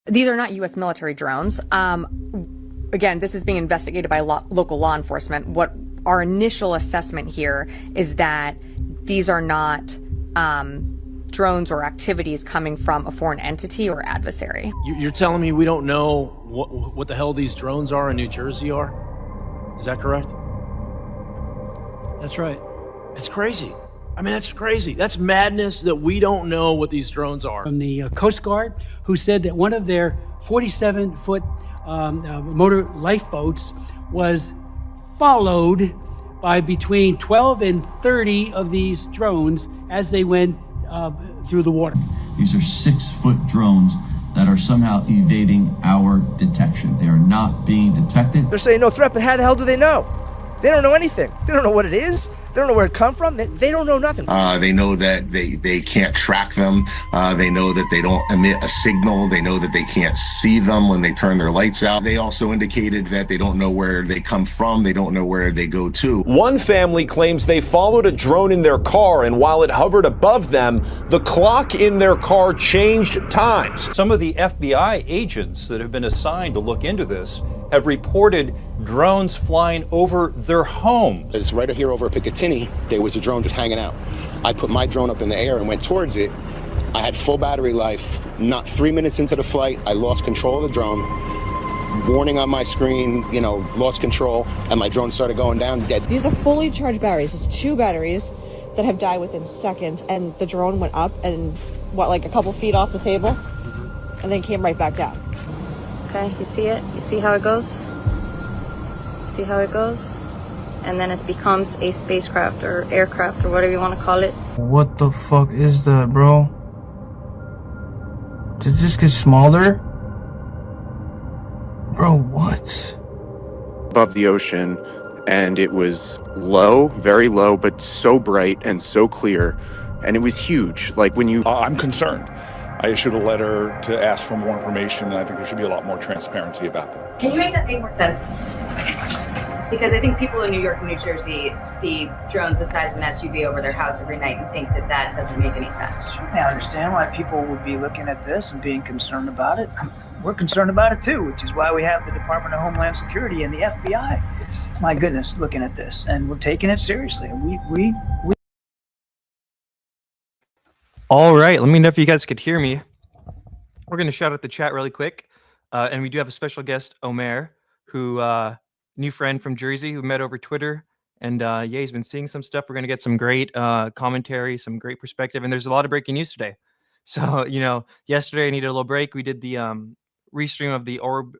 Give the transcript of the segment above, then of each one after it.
These are not U.S. military drones. Again, this is being investigated by local law enforcement. What our initial assessment here is that these are not drones or activities coming from a foreign entity or adversary. You're telling me we don't know what the hell these drones are in New Jersey are? Is that correct? That's right. It's crazy. I mean, that's crazy. That's madness that we don't know what these drones are. From the Coast Guard, who said that one of their 47-foot motor lifeboats was followed by between 12 and 30 of these drones as they went through the water. These are 6-foot drones that are somehow evading our detection. They are not being detected. They're saying no threat, but how the hell do they know? They don't know anything. They don't know what it is. They don't know where it come from. They don't know nothing. They know that they can't track them. They know that they don't emit a signal. They know that they can't see them when they turn their lights out. They also indicated that they don't know where they come from. They don't know where they go to. One family claims they followed a drone in their car, and while it hovered above them, the clock in their car changed times. Some of the FBI agents that have been assigned to look into this have reported drones flying over their homes. It's right here over Picatinny, there was a drone just hanging out. I put my drone up in the air and went towards it. I had full battery life. Not 3 minutes into the flight, I lost control of the drone. Warning on my screen, lost control, and my drone started going down dead. These are fully charged batteries. It's 2 batteries that have died within seconds, and the drone went up and, like a couple feet off the table, and then came right back down. Okay, you see it? You see how it goes? See how it goes? And then it becomes a spacecraft or aircraft or whatever you want to call it. What the fuck is that, bro? Did it just get smaller? Bro, what? Above the ocean, and it was low, very low, but so bright and so clear, and it was huge. Like when you... I'm concerned. I issued a letter to ask for more information, and I think there should be a lot more transparency about that. Can you make that make more sense? Because I think people in New York and New Jersey see drones the size of an SUV over their house every night and think that doesn't make any sense. I understand why people would be looking at this and being concerned about it. We're concerned about it too, which is why we have the Department of Homeland Security and the FBI. My goodness, looking at this, and we're taking it seriously. We All right, let me know if you guys could hear me. We're going to shout out the chat really quick. And we do have a special guest, Omer, who, new friend from Jersey who met over Twitter. And he's been seeing some stuff. We're going to get some great commentary, some great perspective. And there's a lot of breaking news today. So, yesterday I needed a little break. We did the restream of the Orb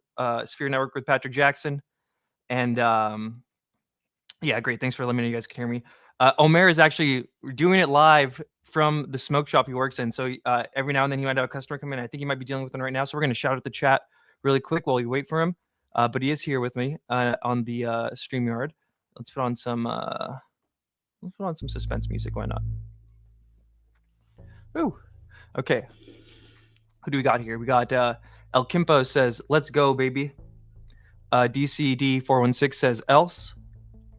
Sphere Network with Patrick Jackson. And great. Thanks for letting me know you guys can hear me. Omer is actually doing it live from the smoke shop he works in. So every now and then he might have a customer come in. I think he might be dealing with one right now. So we're going to shout out the chat really quick while we wait for him. But he is here with me on the StreamYard. Let's put on some suspense music. Why not? Ooh. Okay. Who do we got here? We got El Kimpo says, "Let's go, baby." DCD416 says, "Else."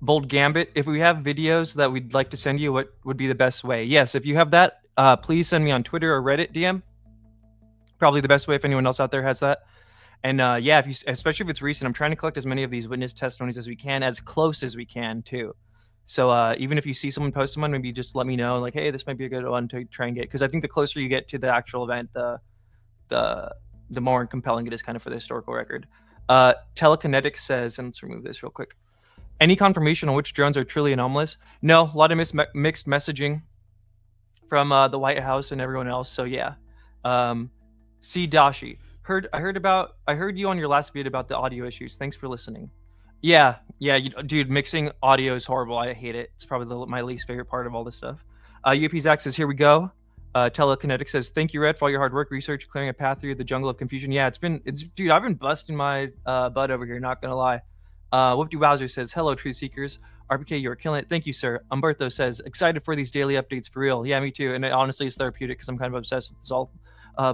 Bold Gambit, if we have videos that we'd like to send you, what would be the best way? Yes, if you have that, please send me on Twitter or Reddit DM. Probably the best way if anyone else out there has that. And especially if it's recent, I'm trying to collect as many of these witness testimonies as we can, as close as we can too. So even if you see someone post someone, maybe just let me know, like, hey, this might be a good one to try and get. Because I think the closer you get to the actual event, the more compelling it is kind of for the historical record. Telekinetic says, and let's remove this real quick. Any confirmation on which drones are truly anomalous? No, a lot of mixed messaging from the White House and everyone else. So yeah, C Dashi, I heard you on your last video about the audio issues. Thanks for listening. Yeah, dude, mixing audio is horrible. I hate it. It's probably my least favorite part of all this stuff. UP Zach says, "Here we go." Telekinetic says, "Thank you, Red, for all your hard work, research, clearing a path through the jungle of confusion." Yeah, dude, I've been busting my butt over here. Not gonna lie. Whoopty Wowzer says, "Hello, Truth Seekers. RPK, you're killing it." Thank you, sir. Umberto says, "Excited for these daily updates for real." Yeah, me too. And it honestly is therapeutic because I'm kind of obsessed with this all.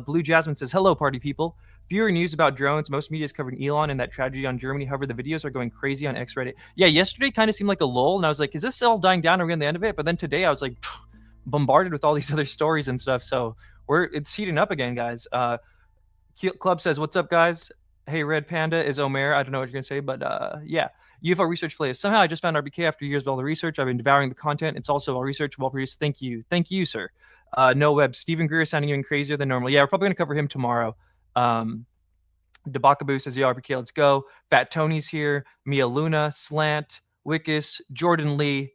Blue Jasmine says, "Hello, party people. Fewer news about drones. Most media is covering Elon and that tragedy on Germany. However, the videos are going crazy on X Reddit." Yeah, yesterday kind of seemed like a lull, and I was like, is this all dying down? Are we on the end of it? But then today I was like bombarded with all these other stories and stuff. So it's heating up again, guys. Club says, "What's up, guys? Hey, Red Panda is Omer. I don't know what you're gonna say, but yeah." UFO research playlist. Somehow I just found RBK after years of all the research. I've been devouring the content. It's also all research, well produced. Thank you, sir. No Web. Stephen Greer sounding even crazier than normal. Yeah, we're probably gonna cover him tomorrow. Debakaboo says, "Yeah, RBK, let's go." Fat Tony's here. Mia Luna, Slant, Wickus, Jordan Lee.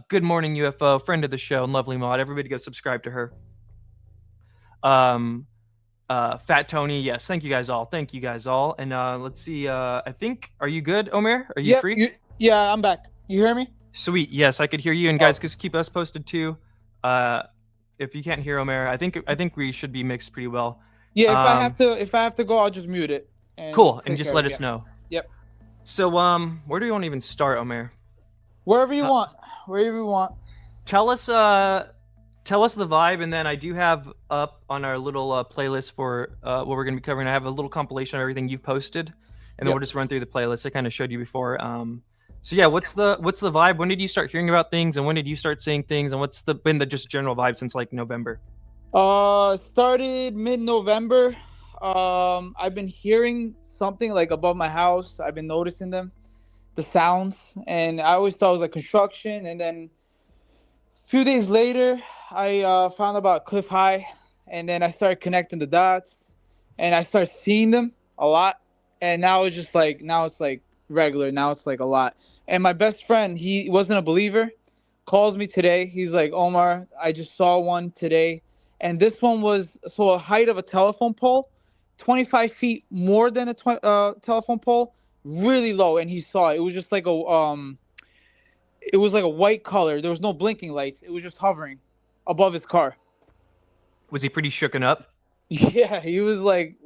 Good morning, UFO, friend of the show, and lovely mod. Everybody go subscribe to her. Fat Tony, yes. Thank you guys all. And let's see. I think, are you good, Omer? Are you free? Yeah, I'm back. You hear me? Sweet. Yes, I could hear you. And guys, just keep us posted too. If you can't hear Omer, I think we should be mixed pretty well. Yeah, if I have to go, I'll just mute it. Cool, and just let us know. Yep. So, where do you want to even start, Omer? Wherever you want. Wherever you want. Tell us the vibe, and then I do have up on our little playlist for what we're going to be covering. I have a little compilation of everything you've posted, and then we'll just run through the playlist. I kind of showed you before. So yeah, what's the vibe? When did you start hearing about things, and when did you start seeing things, and what's been the just general vibe since like November? Started mid-November. I've been hearing something like above my house. I've been noticing the sounds, and I always thought it was like construction, and then a few days later, I found about Cliff High, and then I started connecting the dots, and I started seeing them a lot, and now it's like regular. Now it's like a lot. And my best friend, he wasn't a believer, calls me today. He's like, "Omar, I just saw one today, and this one was a height of a telephone pole, 25 feet more than a telephone pole, really low, and he saw it. It was just like it was like a white color. There was no blinking lights. It was just hovering above his car." Was he pretty shooken up? Yeah, he was like,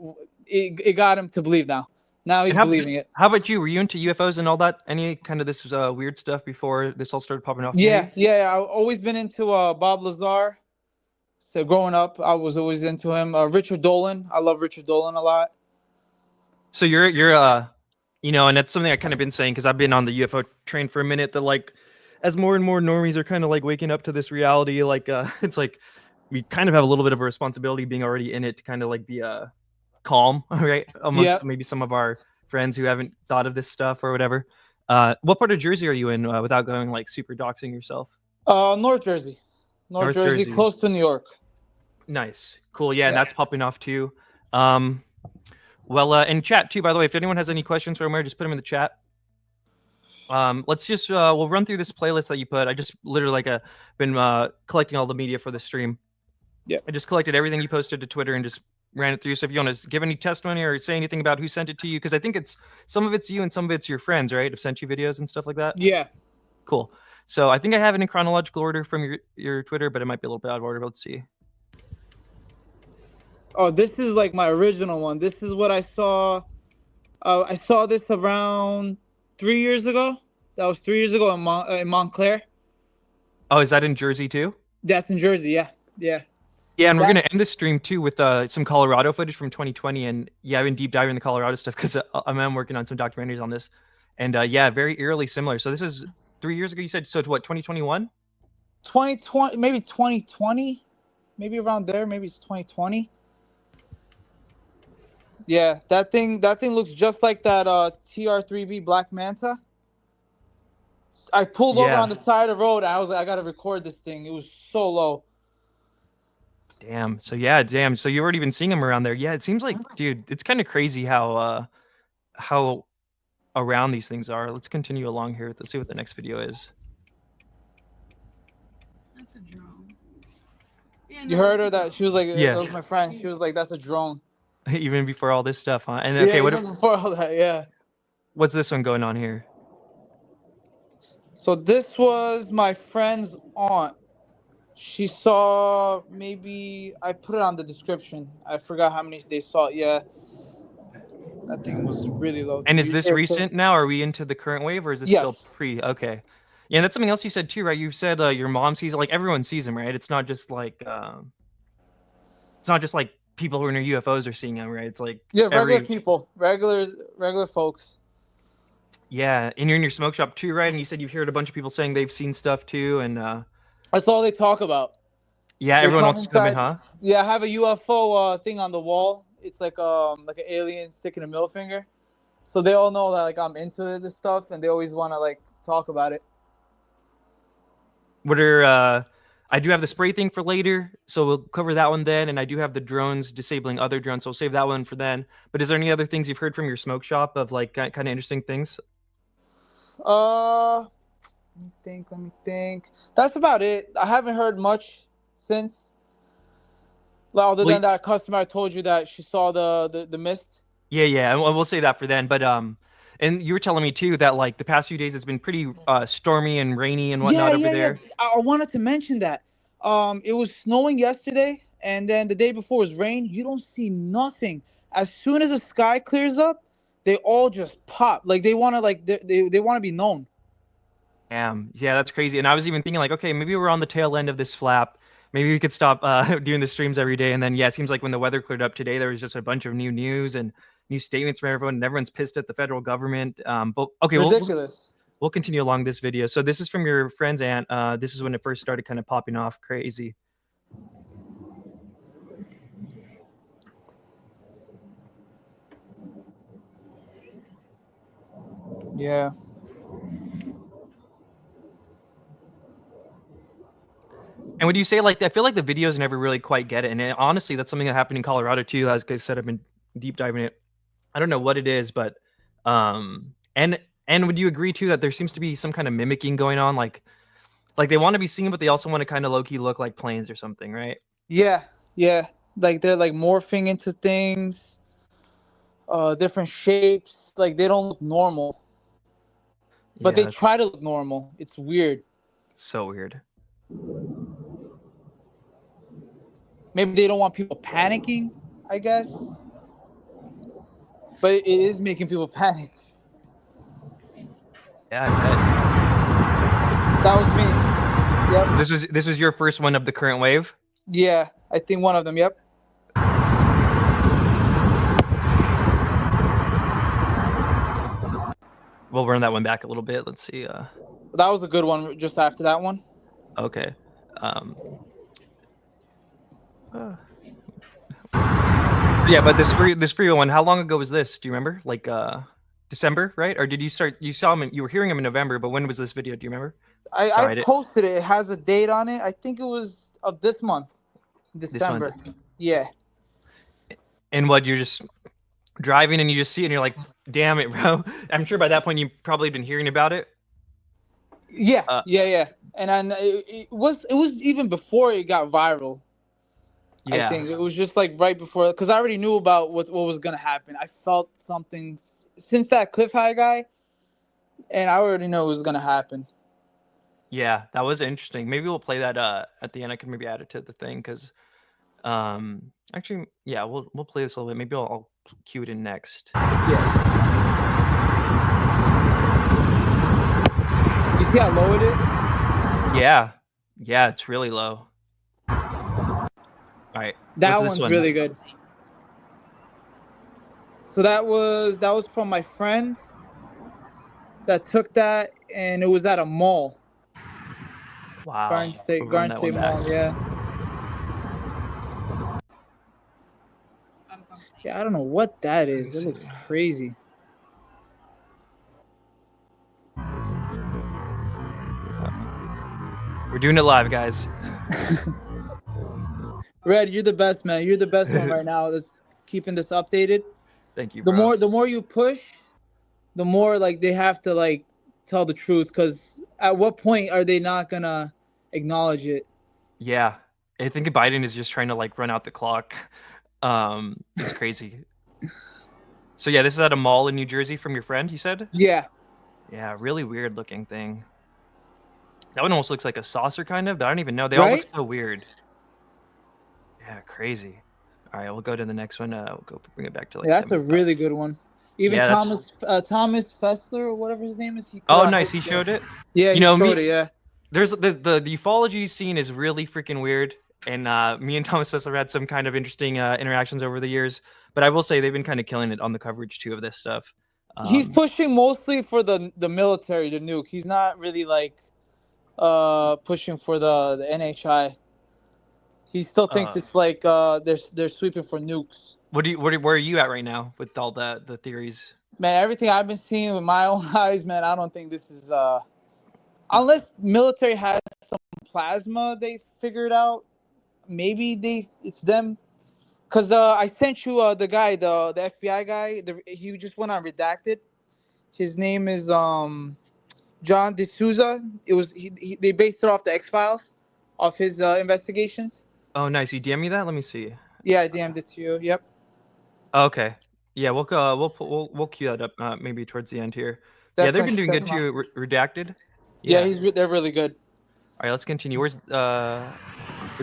it got him to believe now. Now he's believing it. How about you? Were you into UFOs and all that? Any kind of this weird stuff before this all started popping off? Yeah. I've always been into Bob Lazar. So growing up, I was always into him. Richard Dolan. I love Richard Dolan a lot. So you're and that's something I kind of been saying because I've been on the UFO train for a minute. That like, as more and more normies are kind of like waking up to this reality, like it's like we kind of have a little bit of a responsibility being already in it to kind of like be calm, right, amongst maybe some of our friends who haven't thought of this stuff or whatever. What part of Jersey are you in without going like super doxing yourself? North Jersey. North Jersey, close to New York. Nice. Cool. Yeah, and that's popping off too. Well, in chat too, by the way, if anyone has any questions for Omer, just put them in the chat. Let's just we'll run through this playlist that you put. I just literally been collecting all the media for the stream. Yeah. I just collected everything you posted to Twitter and just ran it through. So if you want to give any testimony or say anything about who sent it to you, because I think some of it's you and some of it's your friends, right? Have sent you videos and stuff like that. Yeah. Cool. So I think I have it in chronological order from your Twitter, but it might be a little bit out of order. But let's see. Oh, this is like my original one. This is what I saw. I saw this around 3 years ago. That was 3 years ago in Montclair. Oh, is that in Jersey too? That's in Jersey, yeah. Yeah, and we're gonna end the stream too with some Colorado footage from 2020, and yeah, I've been deep diving the Colorado stuff because I'm working on some documentaries on this, and yeah, very eerily similar. So this is 3 years ago. You said so. To what? 2021? 2020, maybe 2020, maybe around there. Maybe it's 2020. Yeah, that thing looks just like that TR3B Black Manta. I pulled over on the side of the road. I was like, I gotta record this thing. It was so low. Damn. So yeah, damn. So you've already been seeing them around there. Yeah, it seems like, dude, it's kind of crazy how around these things are. Let's continue along here. Let's see what the next video is. That's a drone. Yeah, you heard her that she was like, that was my friend. She was like, that's a drone. Even before all this stuff, huh? And okay, even before all that, yeah. What's this one going on here? So this was my friend's aunt. She saw, maybe I put it on the description. I forgot how many they saw. Yeah, that thing was really low. And is this recent now? Are we into the current wave, or is this still pre? Okay. Yeah, and that's something else you said too, right? You said your mom sees it, like everyone sees them, right? It's not just like people who are near UFOs are seeing them, right? It's like regular people, regular folks. Yeah, and you're in your smoke shop too, right? And you said you've heard a bunch of people saying they've seen stuff too, and that's all they talk about. Yeah, everyone wants to come in, huh? Yeah, I have a UFO thing on the wall it's like an alien sticking a middle finger. So they all know that like I'm into this stuff, and they always want to like talk about it. What are I do have the spray thing for later, so we'll cover that one then, and I do have the drones disabling other drones, so we'll save that one for then. But is there any other things you've heard from your smoke shop of like kind of interesting things? Let me think. That's about it. I haven't heard much since. Other than that customer I told you that she saw the mist. Yeah, and we'll save that for then. But and you were telling me too that like the past few days it's been pretty stormy and rainy and whatnot over there. Yeah. I wanted to mention that. It was snowing yesterday, and then the day before was rain. You don't see nothing. As soon as the sky clears up, they all just pop. Like they want to they want to be known. Damn. Yeah, that's crazy. And I was even thinking like, okay, maybe we're on the tail end of this flap. Maybe we could stop doing the streams every day. And then, yeah, it seems like when the weather cleared up today, there was just a bunch of new news and new statements from everyone, and everyone's pissed at the federal government. But okay, ridiculous. We'll continue along this video. So this is from your friend's aunt. This is when it first started kind of popping off crazy. Yeah. And would you say like I feel like the videos never really quite get it, and honestly, that's something that happened in Colorado too. As I said, I've been deep diving it. I don't know what it is, but and would you agree too that there seems to be some kind of mimicking going on, like they want to be seen, but they also want to kind of low key look like planes or something, right? Yeah. Like they're like morphing into things, different shapes. Like they don't look normal, but they try to look normal. It's weird. So weird. Maybe they don't want people panicking, I guess. But it is making people panic. Yeah, I bet. That was me. Yep. This was your first one of the current wave? Yeah, I think one of them, yep. We'll run that one back a little bit. Let's see. That was a good one just after that one. Okay. Yeah, but this free one, how long ago was this? Do you remember? Like December, right? Or did you start? You saw him. You were hearing him in November, but when was this video? Do you remember? I posted it. It has a date on it. I think it was of this month, December. This month. Yeah. And what, you're just driving and you just see it and you're like, damn it, bro. I'm sure by that point you've probably been hearing about it. Yeah, yeah. And then it was even before it got viral. Yeah. I think it was just like right before, because I already knew about what was gonna happen. I felt something since that Cliff High guy, and I already know it was gonna happen. Yeah, that was interesting. Maybe we'll play that at the end. I can maybe add it to the thing because, actually, yeah, we'll play this a little bit. Maybe I'll cue it in next. Yeah. You see how low it is? Yeah, it's really low. All right, that one's really good. So that was from my friend that took that, and it was at a mall. Wow. Garden State Mall, yeah. Yeah, I don't know what that is. It looks crazy. We're doing it live, guys. Red, you're the best, man. You're the best one right now that's keeping this updated. Thank you, bro. The more you push, the more like they have to like tell the truth, because at what point are they not gonna acknowledge it? Yeah, I think Biden is just trying to like run out the clock. It's crazy. So yeah, this is at a mall in New Jersey from your friend, you said? Yeah. Yeah, really weird looking thing. That one almost looks like a saucer kind of, but I don't even know. They all look so weird. Yeah, crazy. All right, we'll go to the next one. We'll go bring it back to like. Yeah, that's a really good one. Even Thomas Fessler or whatever his name is. Oh, nice. He showed it. Yeah, you know, he showed it. Yeah. There's the ufology scene is really freaking weird, and me and Thomas Fessler had some kind of interesting interactions over the years. But I will say they've been kind of killing it on the coverage too of this stuff. He's pushing mostly for the military, the nuke. He's not really like pushing for the NHI. He still thinks it's like they're sweeping for nukes. Where are you at right now with all the theories? Man, everything I've been seeing with my own eyes, man, I don't think this is unless military has some plasma they figured out. Maybe it's them. Cause I sent you the guy, the FBI guy. He just went on redacted. His name is John D'Souza. It was they based it off the X Files, off his investigations. Oh, nice. You DM me that? Let me see. Yeah, I DM'd it to you. Yep. Okay. Yeah, we'll queue that up maybe towards the end here. Yeah, they've been doing good too. Redacted. Yeah, they're really good. All right, let's continue. Where's is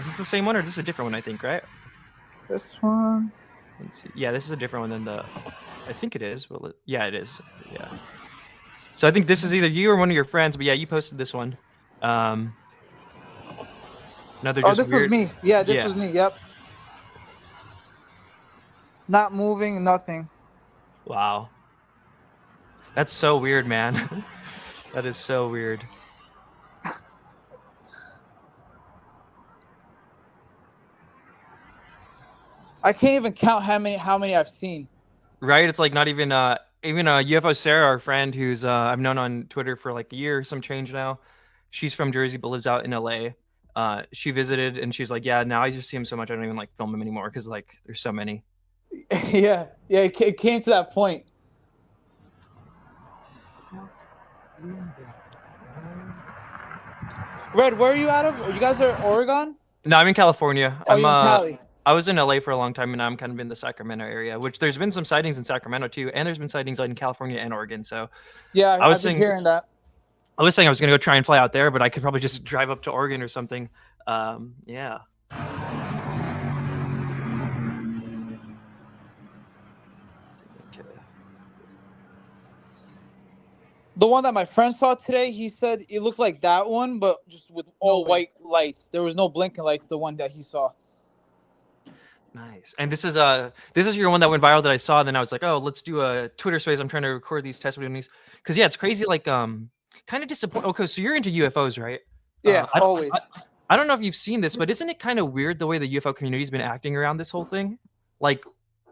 this the same one or is this a different one? I think, right? This one. Let's see. Yeah, this is a different one than the. I think it is. Well, yeah, it is. Yeah. So I think this is either you or one of your friends. But yeah, you posted this one. Another. This was me. Yeah, this was me. Yep. Not moving, nothing. Wow. That's so weird, man. That is so weird. I can't even count how many I've seen. Right? It's like not even even UFO Sarah, our friend who's I've known on Twitter for like a year, some change now. She's from Jersey but lives out in LA. She visited and she's like, yeah, now I just see him so much I don't even like film him anymore because like there's so many. Yeah, it came to that point. Red, where are you out of? You guys are Oregon? No, I'm in California. Oh, you're in Cali. I was in LA for a long time and now I'm kind of in the Sacramento area, which there's been some sightings in Sacramento too, and there's been sightings in California and Oregon. So yeah, I've been hearing that. I was saying I was gonna go try and fly out there, but I could probably just drive up to Oregon or something. Yeah. The one that my friend saw today, he said it looked like that one, but just with all white lights. There was no blinking lights. The one that he saw. Nice. And this is your one that went viral that I saw. And then I was like, oh, let's do a Twitter space. I'm trying to record these testimonies because yeah, it's crazy. Like kind of disappointing. Okay, so you're into UFOs, right? Yeah, always. I don't know if you've seen this, but isn't it kind of weird the way the UFO community's been acting around this whole thing? Like,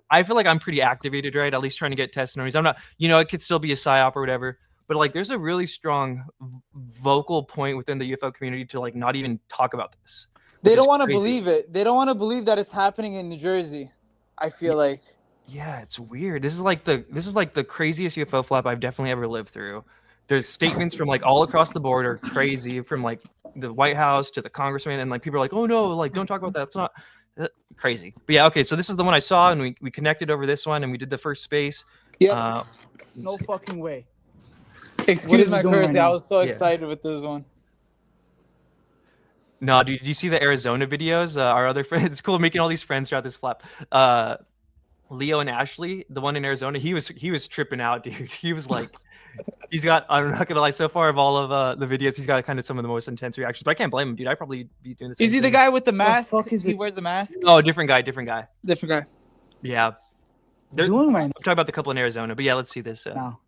I feel like I'm pretty activated, right? At least trying to get testimonies. I'm not, it could still be a psyop or whatever. But like, there's a really strong vocal point within the UFO community to like not even talk about this. They don't want to believe it. They don't want to believe that it's happening in New Jersey. I feel like. Yeah, it's weird. This is like the craziest UFO flap I've definitely ever lived through. There's statements from like all across the board are crazy, from like the White House to the congressman, and like people are like, oh no, like don't talk about that. It's not crazy. But yeah, okay. So this is the one I saw, and we connected over this one, and we did the first space. Yeah. No fucking way. Excuse my curiosity. I was so excited with this one. No, did you see the Arizona videos? Our other friends, it's cool making all these friends throughout this flap. Leo and Ashley, the one in Arizona, he was tripping out, dude. He was like, he's got, I'm not gonna lie, so far of all of the videos, he's got kind of some of the most intense reactions. But I can't blame him, dude. I'd probably be doing the same. Is he thing. the guy with the mask? What the fuck is he wears the mask? Oh, different guy. Different guy. Yeah. I'm talking about the couple in Arizona, but yeah, let's see this. No.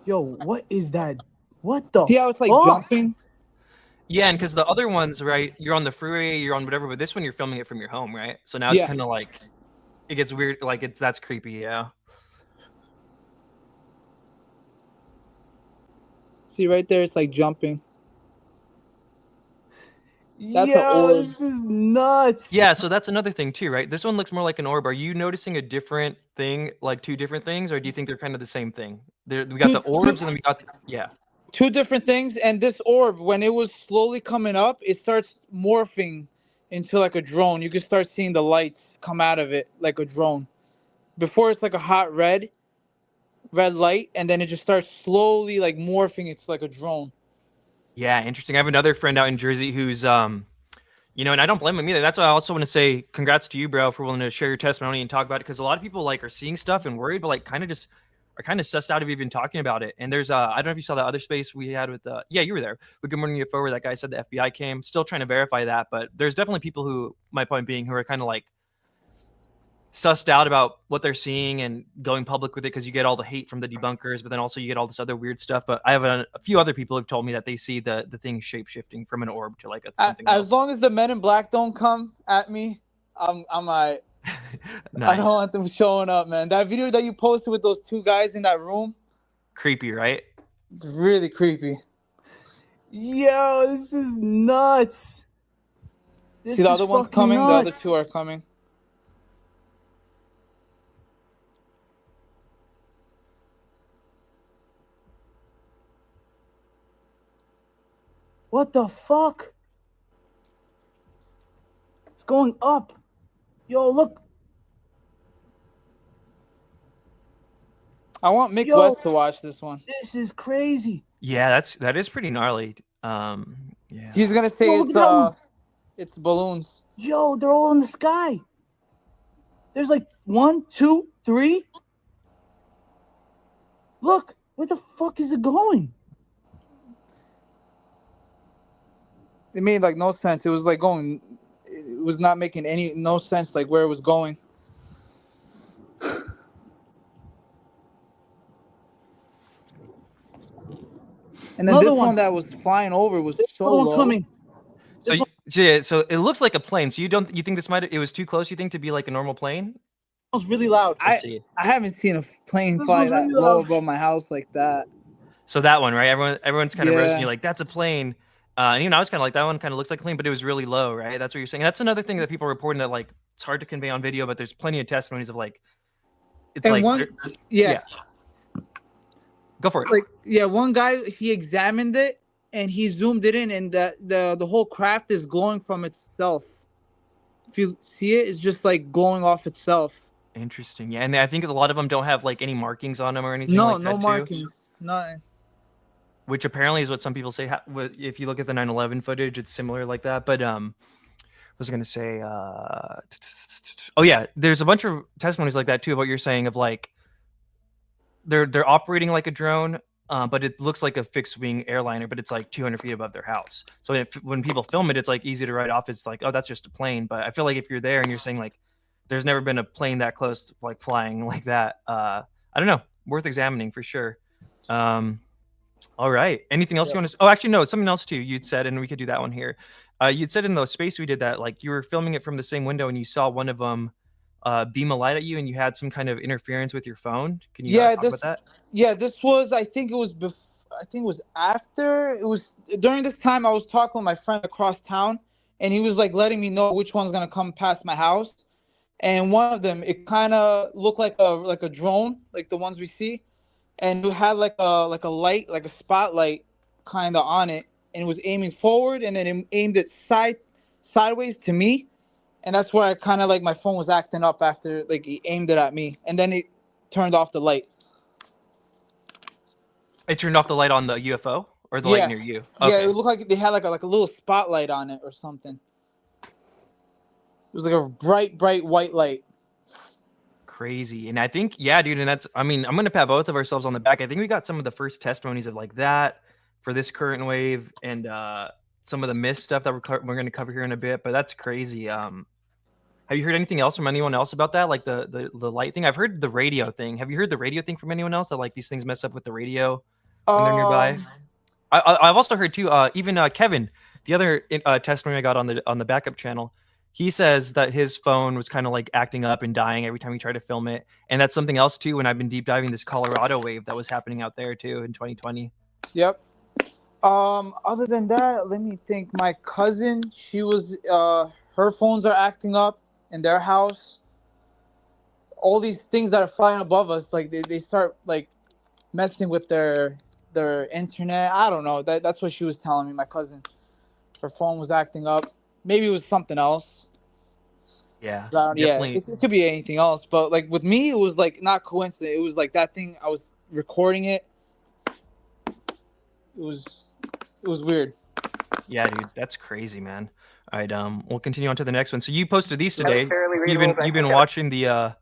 Yo, what is that? What the? See how it's like jumping? Yeah, and because the other ones, right, you're on the freeway, you're on whatever, but this one you're filming it from your home, right? So now it's kind of like, it gets weird, like that's creepy, yeah. See right there, it's like jumping. That's the orb. This is nuts. Yeah, so that's another thing too, right? This one looks more like an orb. Are you noticing a different thing, like two different things, or do you think they're kind of the same thing? We got the orbs, and then we got two different things. And this orb, when it was slowly coming up, it starts morphing into like a drone. You can start seeing the lights come out of it like a drone. Before it's like a hot red light, and then it just starts slowly like morphing into like a drone. Yeah, interesting. I have another friend out in Jersey who's, and I don't blame him either. That's why I also want to say congrats to you, bro, for willing to share your testimony and talk about it. Because a lot of people like are seeing stuff and worried, but like kind of just are kind of sussed out of even talking about it. And there's, I don't know if you saw that other space we had with, you were there with Good Morning UFO, where that guy said the FBI came. Still trying to verify that, but there's definitely people who, my point being, who are kind of like, sussed out about what they're seeing and going public with it because you get all the hate from the debunkers, but then also you get all this other weird stuff. But I have a few other people who've told me that they see the thing shape shifting from an orb to like something else. As long as the Men in Black don't come at me, I'm alright. Nice. I don't want them showing up, man. That video that you posted with those two guys in that room, Creepy, right? it's really creepy. Yo, this is nuts. This See the is other one's fucking coming. The other nuts. two are coming. What the fuck? It's going up. Yo, look. I want Mick Yo. West to watch this one. This is crazy. Yeah, that is pretty gnarly. Yeah. He's gonna say Yo, look at that one. it's balloons. Yo, they're all in the sky. There's like 1, 2, 3. Look, where the fuck is it going? It made like no sense. It was like going. It was not making no sense like where it was going. And then Another this one. one that was flying over was so Another one low. coming. So it looks like a plane. So you think it was too close? You think to be like a normal plane? It was really loud. Let's see. I haven't seen a plane This fly was that really low loud. above my house like that. So that one, right? Everyone's kind of Yeah. roasting you like that's a plane. And even I was kind of like that one kind of looks like a plane, but it was really low, right? That's what you're saying. That's another thing that people are reporting that like it's hard to convey on video, but there's plenty of testimonies of like it's And like one, yeah. Go for it. Like one guy he examined it and he zoomed it in, and the whole craft is glowing from itself. If you see it, it's just like glowing off itself. Interesting. Yeah, and I think a lot of them don't have like any markings on them or anything No, like no that markings, too. nothing. Which apparently is what some people say. If you look at the 9/11 footage, it's similar like that. But I was gonna say, oh yeah, there's a bunch of testimonies like that too of what you're saying of like they're operating like a drone, but it looks like a fixed wing airliner, but it's like 200 feet above their house. So when people film it, it's like easy to write off. It's like, oh, that's just a plane. But I feel like if you're there and you're saying like, there's never been a plane that close to like flying like that. I don't know, worth examining for sure. All right. Anything else you want to? Oh, actually, no. Something else too. You'd said, and we could do that one here. You'd said in the space we did that, like you were filming it from the same window, and you saw one of them beam a light at you, and you had some kind of interference with your phone. Can you talk about that? Yeah, this was. I think it was. I think it was after. It was during this time. I was talking with my friend across town, and he was like letting me know which one's gonna come past my house. And one of them, it kind of looked like a drone, like the ones we see. And it had like a light, like a spotlight kind of on it, and it was aiming forward, and then it aimed it sideways to me, and that's where I kind of like my phone was acting up after like he aimed it at me, and then it turned off the light. It turned off the light on the UFO or the light near you. Okay. Yeah, it looked like they had like a little spotlight on it or something. It was like a bright white light. Crazy. And I think, yeah, dude, and that's, I mean, I'm gonna pat both of ourselves on the back. I think we got some of the first testimonies of like that for this current wave, and some of the mist stuff that we're gonna cover here in a bit. But that's crazy. Have you heard anything else from anyone else about that, like the light thing? I've heard the radio thing. Have you heard the radio thing from anyone else, that like these things mess up with the radio when they're nearby? I've also heard too, even Kevin, the other testimony I got on the backup channel, he says that his phone was kind of like acting up and dying every time he tried to film it. And that's something else too, when I've been deep diving this Colorado wave that was happening out there too in 2020. Yep. Other than that, let me think. My cousin, she was her phones are acting up in their house. All these things that are flying above us, like they start like messing with their internet. I don't know. That's what she was telling me, my cousin. Her phone was acting up. Maybe it was something else. Yeah. It could be anything else. But like with me, it was like not coincident. It was like that thing. I was recording it. It was weird. Yeah, dude, that's crazy, man. All right, we'll continue on to the next one. So you posted these today. You've been watching the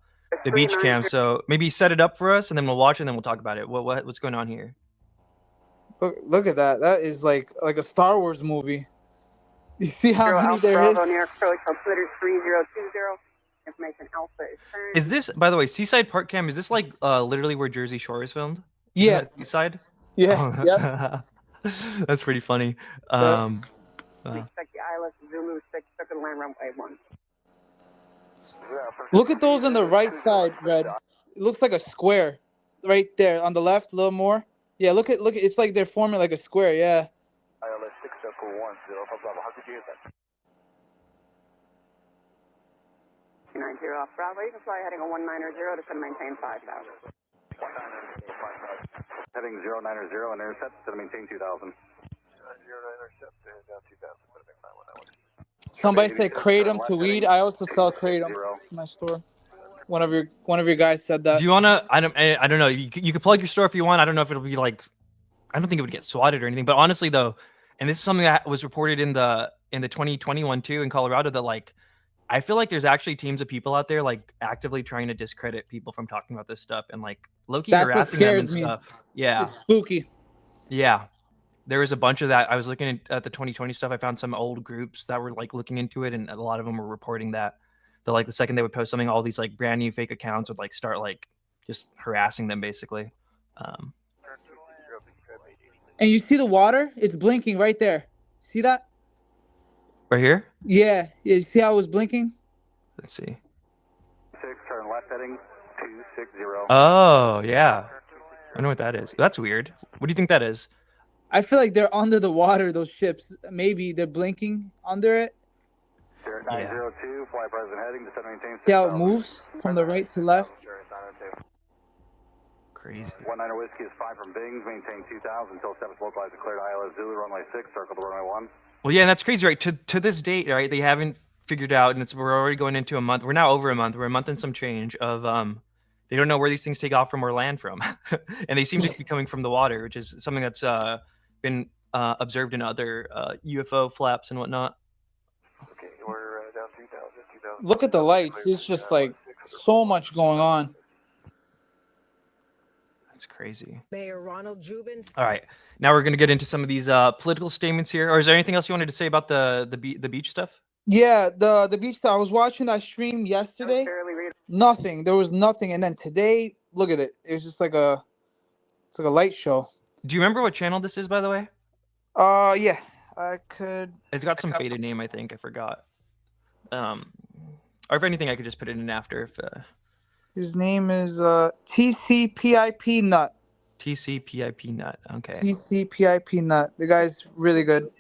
beach cam. So maybe set it up for us, and then we'll watch it, and then we'll talk about it. What's going on here? Look at that. That is like a Star Wars movie. You see how many there is? Near approach, altimeter 3020, Is this, by the way, Seaside Park Cam? Is this like literally where Jersey Shore is filmed? Yeah. Seaside. Yeah. Oh. That's pretty funny. Look at those on the right side, Red. It looks like a square, right there on the left, a little more. Yeah, look at it's like they're forming like a square. Yeah. ILS 610, how did you hear that? 290 off Bravo, you can fly heading on 190 to maintain 5,000. Heading 090 and intercept to maintain 2,000. 090 intercept down 2,000. Somebody said kratom to weed. I also sell kratom in my store. One of your guys said that. Do you wanna? I don't know. You could plug your store if you want. I don't know if it'll be like. I don't think it would get swatted or anything. But honestly, though, and this is something that was reported in the 2021 too in Colorado, that like I feel like there's actually teams of people out there like actively trying to discredit people from talking about this stuff and like low-key harassing them and stuff. Yeah. It's spooky. Yeah. There was a bunch of that. I was looking at the 2020 stuff. I found some old groups that were like looking into it, and a lot of them were reporting that like the second they would post something, all these like brand new fake accounts would like start like just harassing them basically. And you see the water? It's blinking right there. See that? Right here? Yeah. You see how it was blinking? Let's see. 6, turn left heading 260. Oh, yeah. I know what that is. That's weird. What do you think that is? I feel like they're under the water, those ships. Maybe they're blinking under it. 902, fly present heading to maintain 6,000. See how it moves from the right to left? Crazy. 19 Whiskey is 5 from Bings, maintain 2,000 until steps localized declared ILS Zulu, runway 6, circle the runway 1. Well, yeah, and that's crazy, right? To this date, right? They haven't figured out, and we're already going into a month. We're now over a month. We're a month and some change of they don't know where these things take off from or land from, and they seem to be coming from the water, which is something that's been observed in other UFO flaps and whatnot. Okay, we're down 2,000. Look at the lights. It's just like so much going on. It's crazy. Mayor Ronald Jubin. All right, now we're going to get into some of these political statements here. Or is there anything else you wanted to say about the beach stuff? Yeah, the beach. I was watching that stream yesterday. Nothing. There was nothing, and then today, look at it. It was just like it's like a light show. Do you remember what channel this is, by the way? Yeah, I could. It's got some faded name, I think. I forgot. Or if anything, I could just put it in after. If his name is TCPIP Nut. TCPIP Nut. Okay. TCPIP Nut. The guy's really good.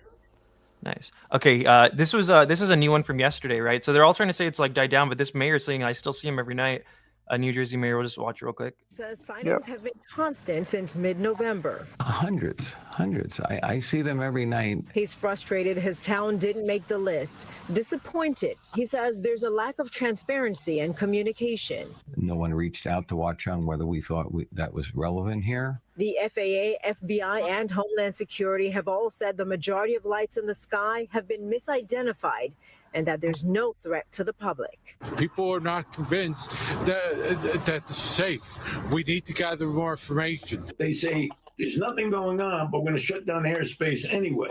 Nice. Okay. This is a new one from yesterday, right? So they're all trying to say it's like died down, but this mayor is saying I still see him every night. A New Jersey mayor. We'll just watch it real quick. Says sightings have been constant since mid-November. Hundreds. I see them every night. He's frustrated his town didn't make the list. Disappointed. He says there's a lack of transparency and communication. No one reached out to watch on whether we thought that was relevant here. The FAA, FBI, and Homeland Security have all said the majority of lights in the sky have been misidentified and that there's no threat to the public. People are not convinced that it's safe. We need to gather more information. They say there's nothing going on, but we're going to shut down airspace anyway.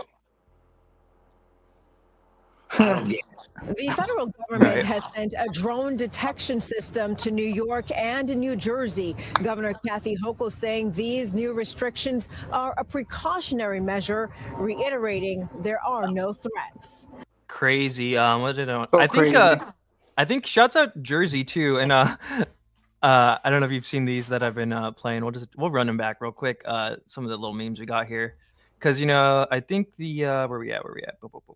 The federal government has sent a drone detection system to New York and New Jersey. Governor Kathy Hochul saying these new restrictions are a precautionary measure, reiterating there are no threats. Crazy. What did I think shouts out Jersey too, and I don't know if you've seen these that I've been playing. We'll run them back real quick. Some of the little memes we got here, because I think the where we at? Boom, boom, boom.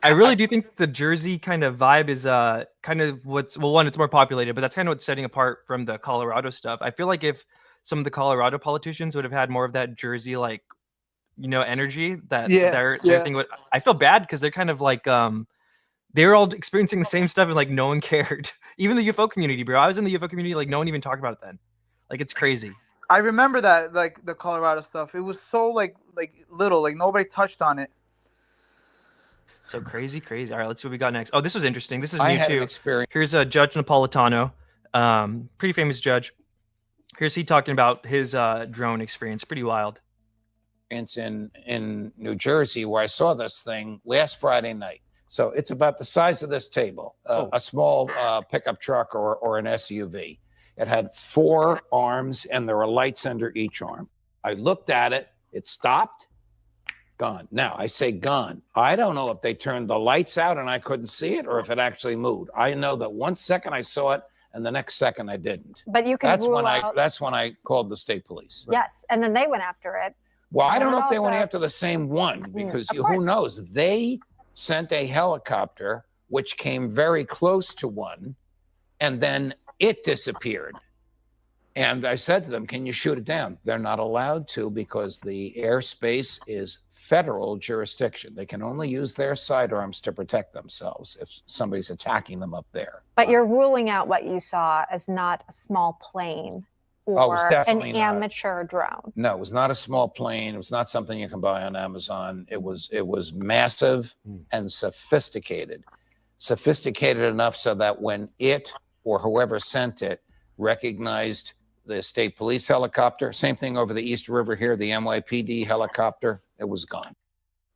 I really do think the Jersey kind of vibe is kind of it's more populated, but that's kind of what's setting apart from the Colorado stuff. I feel like if some of the Colorado politicians would have had more of that Jersey energy that their thing would. I feel bad because they're kind of like they were all experiencing the same stuff and like no one cared. Even the UFO community, bro. I was in the UFO community, like no one even talked about it then. Like it's crazy. I remember that, like the Colorado stuff. It was so like little, like nobody touched on it. So crazy. All right, let's see what we got next. Oh, this was interesting. This is new too. Here's Judge Napalatano, pretty famous judge. Here's he talking about his drone experience. Pretty wild. in New Jersey where I saw this thing last Friday night. So it's about the size of this table, a small pickup truck or an SUV. It had 4 arms and there were lights under each arm. I looked at it, it stopped, gone. Now I say gone. I don't know if they turned the lights out and I couldn't see it or if it actually moved. I know that 1 second I saw it and the next second I didn't. But you can rule out... That's when I called the state police. Yes, and then they went after it. Well, I don't know if they went after the same one because who knows? They sent a helicopter which came very close to one and then it disappeared. And I said to them, can you shoot it down? They're not allowed to because the airspace is federal jurisdiction. They can only use their sidearms to protect themselves if somebody's attacking them up there. But you're ruling out what you saw as not a small plane or an amateur drone. No, it was not a small plane. It was not something you can buy on Amazon. It was massive and sophisticated. Sophisticated enough so that when it or whoever sent it recognized the state police helicopter, same thing over the East River here, the NYPD helicopter, it was gone.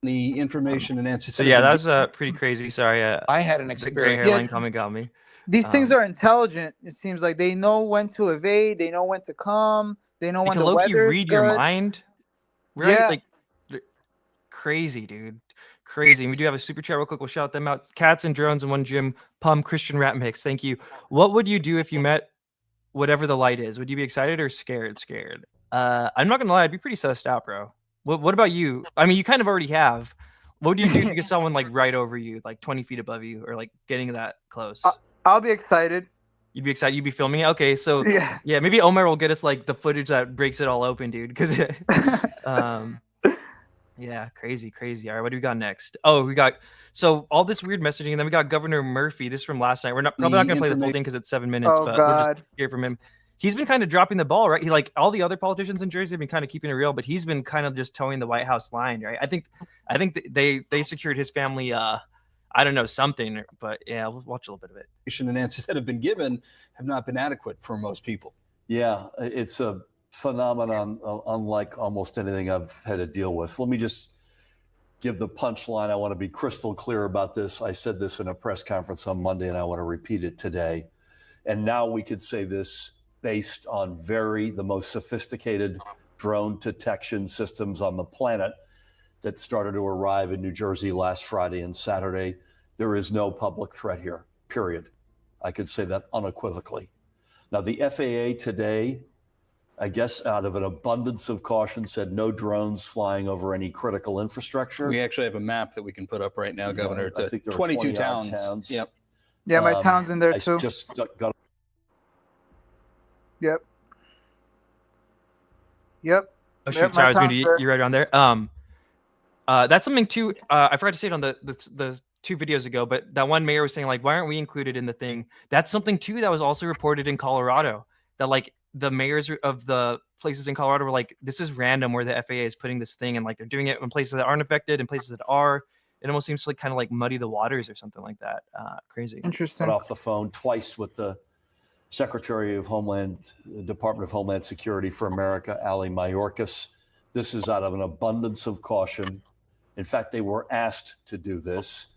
The information and answers. So yeah, that's pretty crazy. Sorry, I had an experience. Gray hairline comment got me. These things are intelligent. It seems like they know when to evade. They know when to come. They know when the weather is good. Read your mind, right? Yeah. Like crazy, dude. Crazy. And we do have a super chat real quick. We'll shout them out. Cats and Drones in One Gym. Pum Christian Rap Mix. Thank you. What would you do if you met whatever the light is? Would you be excited or scared? Scared. I'm not gonna lie. I'd be pretty sussed out, bro. What about you? I mean, you kind of already have. What would you do if you get someone like right over you, like 20 feet above you, or like getting that close? I'll be excited. You'd be excited. You'd be filming it. Okay, so yeah, maybe Omer will get us like the footage that breaks it all open, dude. Because yeah, crazy. All right, what do we got next? Oh, we got all this weird messaging, and then we got Governor Murphy. This is from last night. We're probably not gonna play the whole thing because it's 7 minutes, but we'll just hear from him. He's been kind of dropping the ball, right? He, like all the other politicians in Jersey, have been kind of keeping it real, but he's been kind of just towing the White House line, right? I think they secured his family. I don't know, something, but yeah, we'll watch a little bit of it. And answers that have been given have not been adequate for most people. Yeah, it's a phenomenon unlike almost anything I've had to deal with. Let me just give the punchline. I want to be crystal clear about this. I said this in a press conference on Monday, and I want to repeat it today. And now we could say this based on the most sophisticated drone detection systems on the planet that started to arrive in New Jersey last Friday and Saturday. There is no public threat here, period. I could say that unequivocally. Now, the FAA today, I guess out of an abundance of caution, said no drones flying over any critical infrastructure. We actually have a map that we can put up right now, Governor, I think to there are 22 towns. Yep. Yeah, my town's in there too. I just got. Yep. Oh shoot, sorry, I was going to. You're right on there. That's something too. I forgot to say it on the 2 videos ago, but that one mayor was saying like, why aren't we included in the thing? That's something too that was also reported in Colorado. That like the mayors of the places in Colorado were like, this is random where the FAA is putting this thing, and like they're doing it in places that aren't affected and places that are. It almost seems to like kind of like muddy the waters or something like that. Crazy. Interesting. Got off the phone twice with the Secretary of Department of Homeland Security for America, Ali Mayorkas. This is out of an abundance of caution. In fact, they were asked to do this.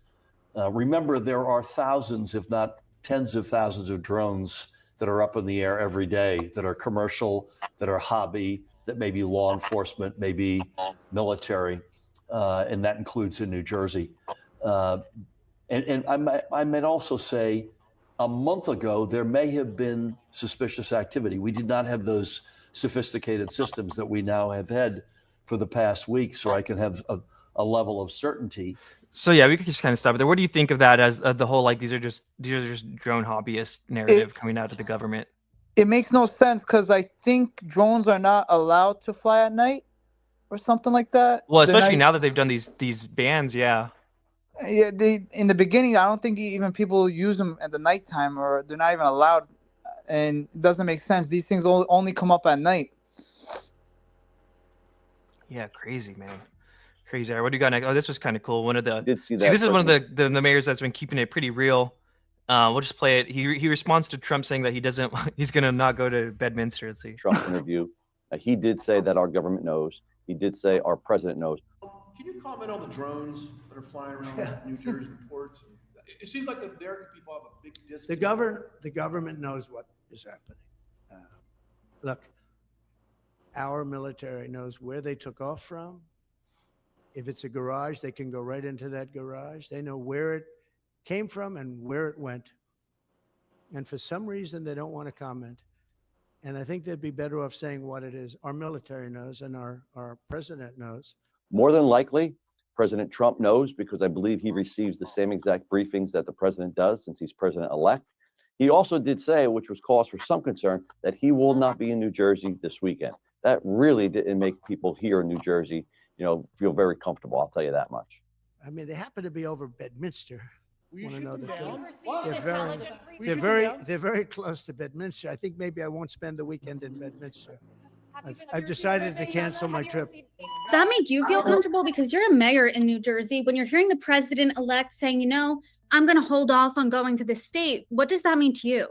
Remember, there are thousands, if not tens of thousands of drones that are up in the air every day, that are commercial, that are hobby, that may be law enforcement, maybe military, and that includes in New Jersey. And I might also say, a month ago, there may have been suspicious activity. We did not have those sophisticated systems that we now have had for the past week, so I can have a level of certainty. So yeah, we could just kind of stop it there. What do you think of that as the whole like these are just drone hobbyist narrative coming out of the government? It makes no sense because I think drones are not allowed to fly at night or something like that. Well, especially now that they've done these bans, yeah. Yeah, in the beginning, I don't think even people use them at the nighttime, or they're not even allowed, and it doesn't make sense. These things only come up at night. Yeah, crazy, man. Crazy. What do you got next? Oh, this was kind of cool. One of the this is one of the mayors that's been keeping it pretty real. We'll just play it. He responds to Trump saying that he's gonna not go to Bedminster. Let's see. Trump interview He did say that our government knows. He did say our president knows. Can you comment on the drones that are flying around New Jersey ports? It seems like the American people have a big disconnect. The government knows what is happening. Look, our military knows where they took off from. If it's a garage, they can go right into that garage. They know where it came from and where it went. And for some reason, they don't want to comment. And I think they'd be better off saying what it is. Our military knows and our president knows. More than likely, President Trump knows, because I believe he receives the same exact briefings that the president does since he's president-elect. He also did say, which was cause for some concern, that he will not be in New Jersey this weekend. That really didn't make people here in New Jersey, feel very comfortable. I'll tell you that much. I mean, they happen to be over Bedminster. Will you Want to shoot know them the down? truth? Wow. They're very close to Bedminster. I think maybe I won't spend the weekend in Bedminster. I've decided to cancel my trip. Does that make you feel comfortable? Because you're a mayor in New Jersey. When you're hearing the president-elect saying, I'm going to hold off on going to the state, what does that mean to you?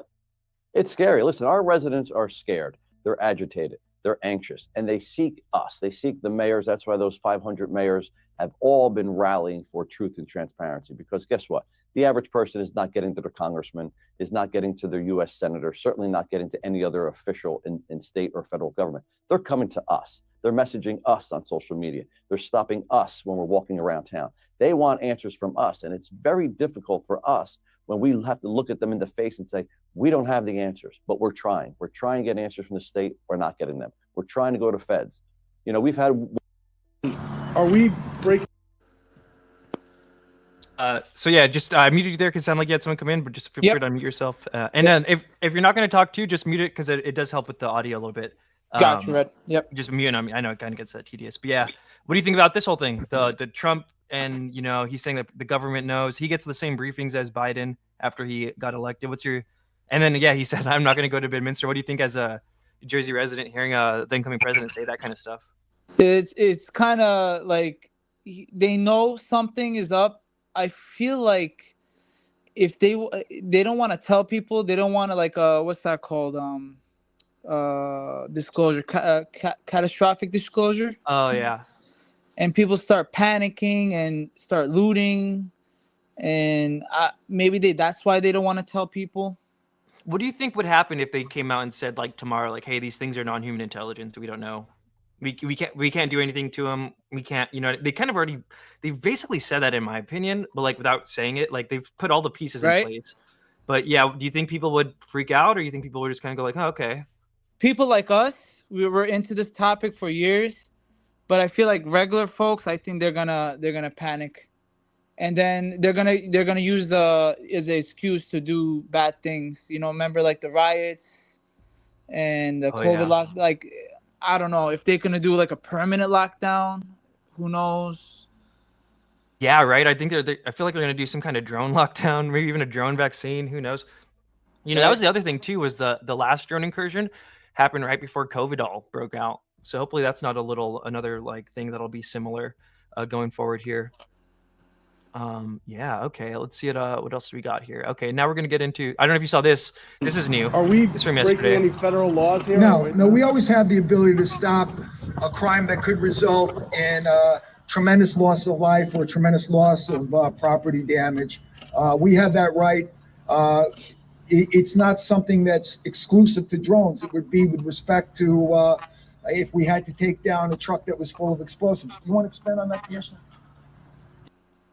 It's scary. Listen, our residents are scared. They're agitated. They're anxious. And they seek us. They seek the mayors. That's why those 500 mayors have all been rallying for truth and transparency. Because guess what? The average person is not getting to their congressman, is not getting to their U.S. senator, certainly not getting to any other official in state or federal government. They're coming to us. They're messaging us on social media. They're stopping us when we're walking around town. They want answers from us. And it's very difficult for us when we have to look at them in the face and say, we don't have the answers, but we're trying. We're trying to get answers from the state. We're not getting them. We're trying to go to feds. We've had... Are we breaking? So yeah, just I muted you there because it sounded like you had someone come in, but just feel free to unmute yourself. And then if you're not going to talk too, just mute it because it does help with the audio a little bit. Gotcha, Red. Yep. Just mute him. I know it kind of gets tedious, but yeah. What do you think about this whole thing? The Trump and he's saying that the government knows. He gets the same briefings as Biden after he got elected. And then he said, I'm not going to go to Bedminster. What do you think as a Jersey resident hearing the incoming president say that kind of stuff? It's kind of like they know something is up. I feel like if they don't want to tell people, they don't want to what's that called? Disclosure, catastrophic disclosure. Oh yeah. And people start panicking and start looting, and maybe that's why they don't want to tell people. What do you think would happen if they came out and said tomorrow, hey, these things are non-human intelligence. We don't know. We can't do anything to them. We can't, they kind of they've basically said that in my opinion, but without saying it, they've put all the pieces in place. But yeah, do you think people would freak out, or you think people would just kind of go oh, okay? People like us, we were into this topic for years, but I feel like regular folks, I think they're gonna panic, and then they're gonna use as an excuse to do bad things. Remember the riots and the COVID lock. I don't know if they're gonna do a permanent lockdown. Who knows? Yeah, right. I think I feel like they're gonna do some kind of drone lockdown, maybe even a drone vaccine. Who knows? That was the other thing too. Was the last drone incursion happened right before COVID all broke out. So hopefully that's not another thing that'll be similar going forward here. Yeah. Okay. Let's see what else do we got here? Okay. Now we're gonna get into. I don't know if you saw this. This is new. Are we from breaking yesterday. any federal laws here? No. We always have the ability to stop a crime that could result in tremendous loss of life or tremendous loss of property damage. We have that right. It's not something that's exclusive to drones. It would be with respect to if we had to take down a truck that was full of explosives. Do you want to expand on that, Commissioner?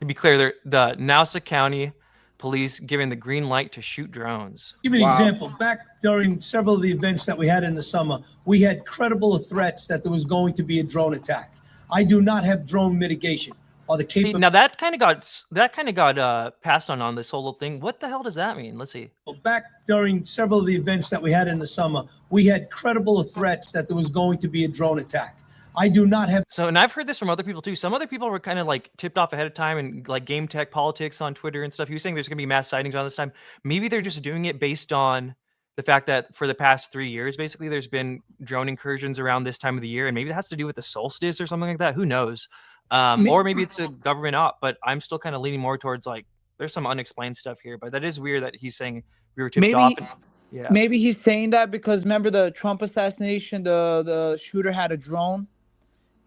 To be clear, the Nassau County Police giving the green light to shoot drones. Give you an example. Back during several of the events that we had in the summer, we had credible threats that there was going to be a drone attack. I do not have drone mitigation or the capability. Now that kind of got passed on this whole little thing. What the hell does that mean? Let's see. Back during several of the events that we had in the summer, we had credible threats that there was going to be a drone attack. I do not have. So, and I've heard this from other people too. Some other people were kind of tipped off ahead of time and game tech politics on Twitter and stuff. He was saying there's going to be mass sightings around this time. Maybe they're just doing it based on the fact that for the past 3 years, basically, there's been drone incursions around this time of the year. And maybe that has to do with the solstice or something like that. Who knows? Or maybe it's a government op, but I'm still kind of leaning more towards there's some unexplained stuff here. But that is weird that he's saying we were tipped off. Yeah. Maybe he's saying that because remember the Trump assassination, the shooter had a drone,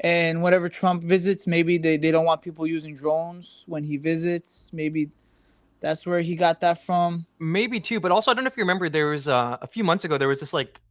and whenever Trump visits, maybe they don't want people using drones when he visits. Maybe that's where he got that from. Maybe too, but also I don't know if you remember, there was a few months ago there was this like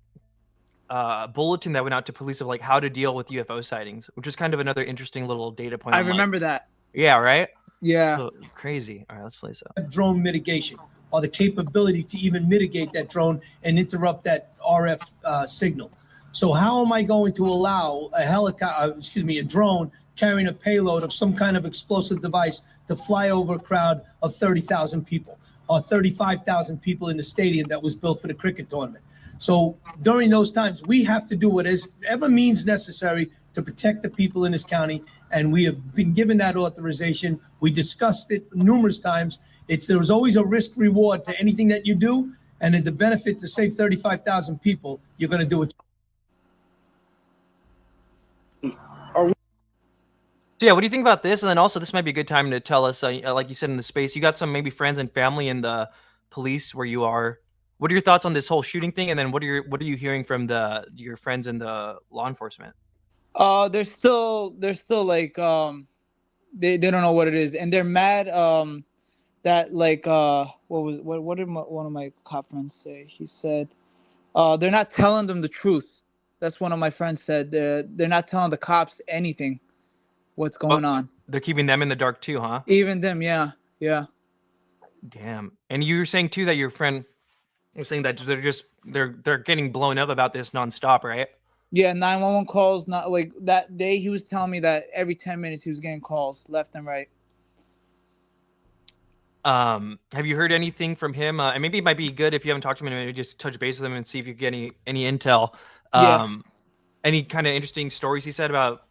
bulletin that went out to police of like how to deal with UFO sightings, which is kind of another interesting little data point. I remember that. Yeah, right? Yeah. So, crazy. All right, let's play some. Drone mitigation, or the capability to even mitigate that drone and interrupt that RF signal. So how am I going to allow a drone carrying a payload of some kind of explosive device to fly over a crowd of 30,000 people or 35,000 people in the stadium that was built for the cricket tournament? So during those times, we have to do whatever means necessary to protect the people in this county, and we have been given that authorization. We discussed it numerous times. There was always a risk reward to anything that you do, and the benefit to save 35,000 people, you're going to do it. So yeah, what do you think about this? And then also, this might be a good time to tell us, like you said in the space, you got some maybe friends and family in the police where you are. What are your thoughts on this whole shooting thing? And then what are you hearing from your friends in the law enforcement? They're still like they don't know what it is, and they're mad that like what did one of my cop friends say? He said they're not telling them the truth. That's one of my friends said. They're not telling the cops anything. What's going on? They're keeping them in the dark too, huh? Even them, yeah. Damn. And you were saying too that your friend was saying that they're getting blown up about this nonstop, right? Yeah, 911 calls. Not like that day. He was telling me that every 10 minutes he was getting calls left and right. Have you heard anything from him? And maybe it might be good if you haven't talked to him, maybe just touch base with him and see if you get any intel. Any kind of interesting stories he said about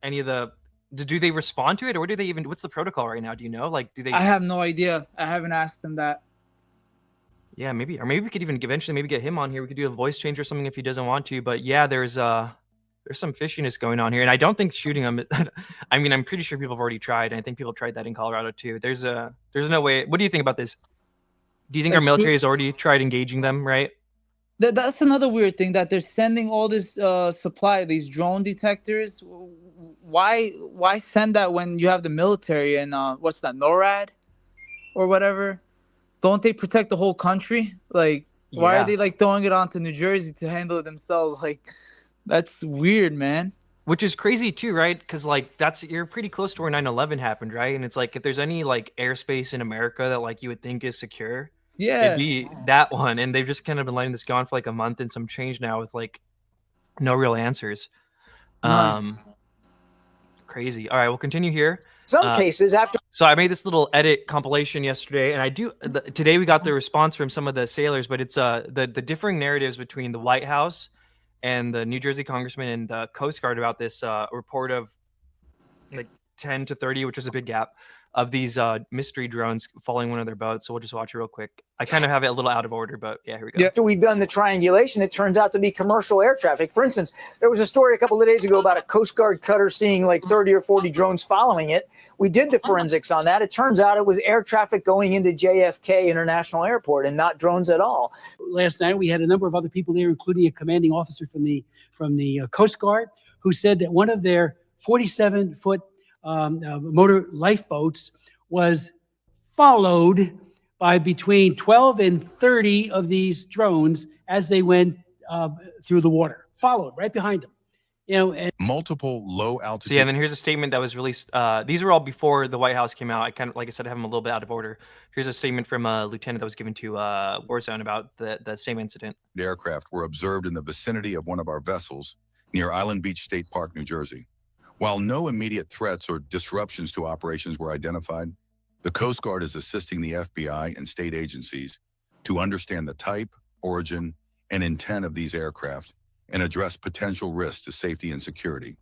any of the. Do they respond to it, or do they even? What's the protocol right now? Do you know? Like, do they? I have no idea. I haven't asked them that. Yeah, maybe we could even eventually maybe get him on here. We could do a voice change or something if he doesn't want to. But yeah, there's some fishiness going on here, and I don't think shooting him. I mean, I'm pretty sure people have already tried, and I think people tried that in Colorado too. There's no way. What do you think about this? Do you think our military has already tried engaging them? Right. That's another weird thing that they're sending all this supply, these drone detectors. Why send that when you have the military and what's that, NORAD or whatever? Don't they protect the whole country? Like, why are they like throwing it onto New Jersey to handle it themselves? Like, that's weird, man. Which is crazy too, right? Because like you're pretty close to where 9/11 happened, right? And it's like if there's any like airspace in America that like you would think is secure, it'd be that one. And they've just kind of been letting this go on for like a month and some change now with like no real answers. Crazy. All right, we'll continue here. Some cases after. So I made this little edit compilation yesterday, and today we got the response from some of the sailors, but it's the differing narratives between the White House and the New Jersey congressman and the Coast Guard about this report of like 10 to 30, which is a big gap, of these mystery drones following one of their boats. So we'll just watch it real quick. I kind of have it a little out of order, but yeah, here we go. After we've done the triangulation, it turns out to be commercial air traffic. For instance, there was a story a couple of days ago about a Coast Guard cutter seeing like 30 or 40 drones following it. We did the forensics on that. It turns out it was air traffic going into JFK International Airport and not drones at all. Last night, we had a number of other people there, including a commanding officer from the Coast Guard, who said that one of their 47-foot motor lifeboats was followed by between 12 and 30 of these drones as they went through the water, followed right behind them. And multiple low altitude. So yeah, and then here's a statement that was released. These were all before the White House came out. I kind of, like I said, I have them a little bit out of order. Here's a statement from a lieutenant that was given to Warzone about the same incident. The aircraft were observed in the vicinity of one of our vessels near Island Beach State Park, New Jersey. While no immediate threats or disruptions to operations were identified, the Coast Guard is assisting the FBI and state agencies to understand the type, origin, and intent of these aircraft and address potential risks to safety and security.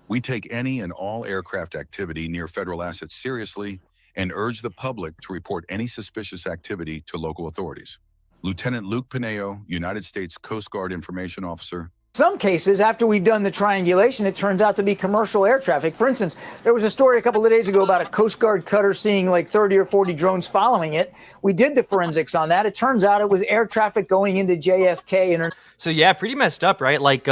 We take any and all aircraft activity near federal assets seriously and urge the public to report any suspicious activity to local authorities. Lieutenant Luke Pineo, United States Coast Guard Information Officer, Some cases, after we've done the triangulation, it turns out to be commercial air traffic. For instance, there was a story a couple of days ago about a Coast Guard cutter seeing like 30 or 40 drones following it. We did the forensics on that. It turns out it was air traffic going into JFK. So yeah, pretty messed up, right? Like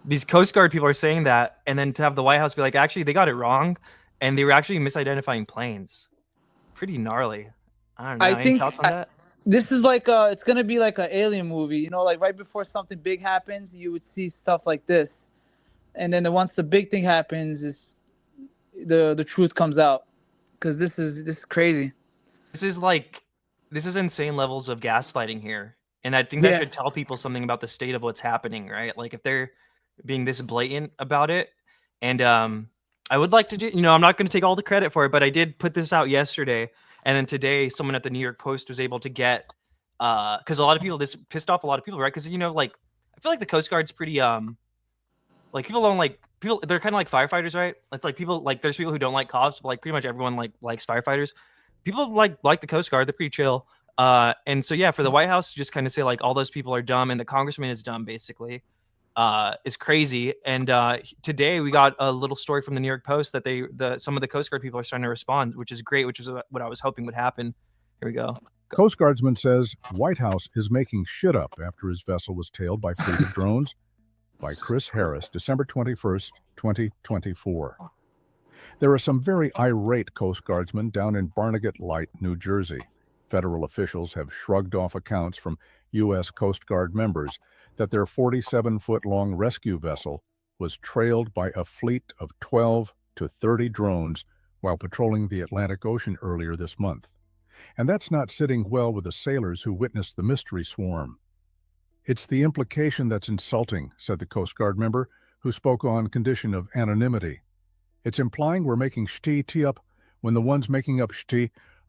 these Coast Guard people are saying that, and then to have the White House be like, actually, they got it wrong, and they were actually misidentifying planes. Pretty gnarly. I don't know. Any thoughts on that? This is like it's gonna be like an alien movie, you know, like right before something big happens, you would see stuff like this, and then once the big thing happens, is the truth comes out, because this is crazy. This is insane levels of gaslighting here, and I think that should tell people something about the state of what's happening, right? Like if they're being this blatant about it, and I would like to do, I'm not going to take all the credit for it, but I did put this out yesterday. And then today, someone at the New York Post was able to get, because a lot of people, this pissed off a lot of people, right? Because, like, I feel like the Coast Guard's pretty, like, people don't like, they're kind of like firefighters, right? It's like people, like, there's people who don't like cops, but, like, pretty much everyone, like, likes firefighters. People, like the Coast Guard, they're pretty chill. And so, yeah, for the White House to just kind of say, like, all those people are dumb and the congressman is dumb, basically, is crazy. And today we got a little story from the New York Post that some of the Coast Guard people are starting to respond, which is great, which is what I was hoping would happen. Here we go. Coast Guardsman says White House is making shit up after his vessel was tailed by fleet of drones. By Chris Harris, December 21st, 2024. There are some very irate Coast Guardsmen down in Barnegat Light, New Jersey. Federal officials have shrugged off accounts from U.S. Coast Guard members that their 47-foot-long rescue vessel was trailed by a fleet of 12 to 30 drones while patrolling the Atlantic Ocean earlier this month. And that's not sitting well with the sailors who witnessed the mystery swarm. It's the implication that's insulting, said the Coast Guard member, who spoke on condition of anonymity. It's implying we're making tee up when the ones making up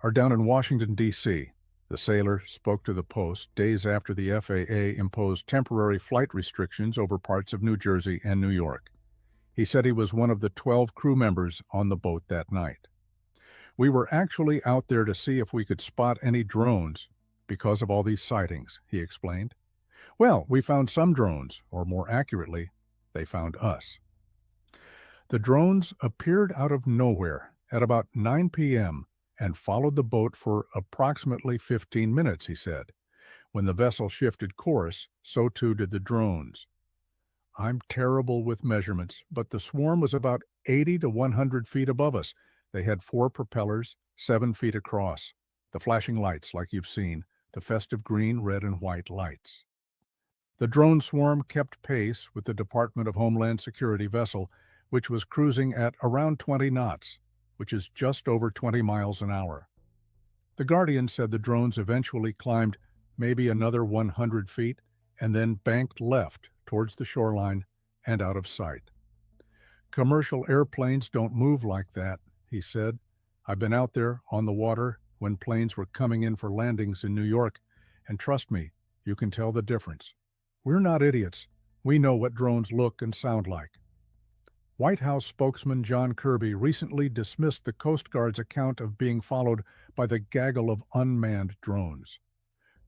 are down in Washington, D.C. The sailor spoke to the Post days after the FAA imposed temporary flight restrictions over parts of New Jersey and New York. He said he was one of the 12 crew members on the boat that night. We were actually out there to see if we could spot any drones because of all these sightings, he explained. Well, we found some drones, or more accurately, they found us. The drones appeared out of nowhere at about 9 p.m. and followed the boat for approximately 15 minutes, he said. When the vessel shifted course, so too did the drones. I'm terrible with measurements, but the swarm was about 80 to 100 feet above us. They had 4 propellers, 7 feet across. The flashing lights, like you've seen, the festive green, red, and white lights. The drone swarm kept pace with the Department of Homeland Security vessel, which was cruising at around 20 knots, which is just over 20 miles an hour. The Guardian said the drones eventually climbed maybe another 100 feet and then banked left towards the shoreline and out of sight. Commercial airplanes don't move like that, he said. I've been out there on the water when planes were coming in for landings in New York, and trust me, you can tell the difference. We're not idiots. We know what drones look and sound like. White House spokesman John Kirby recently dismissed the Coast Guard's account of being followed by the gaggle of unmanned drones.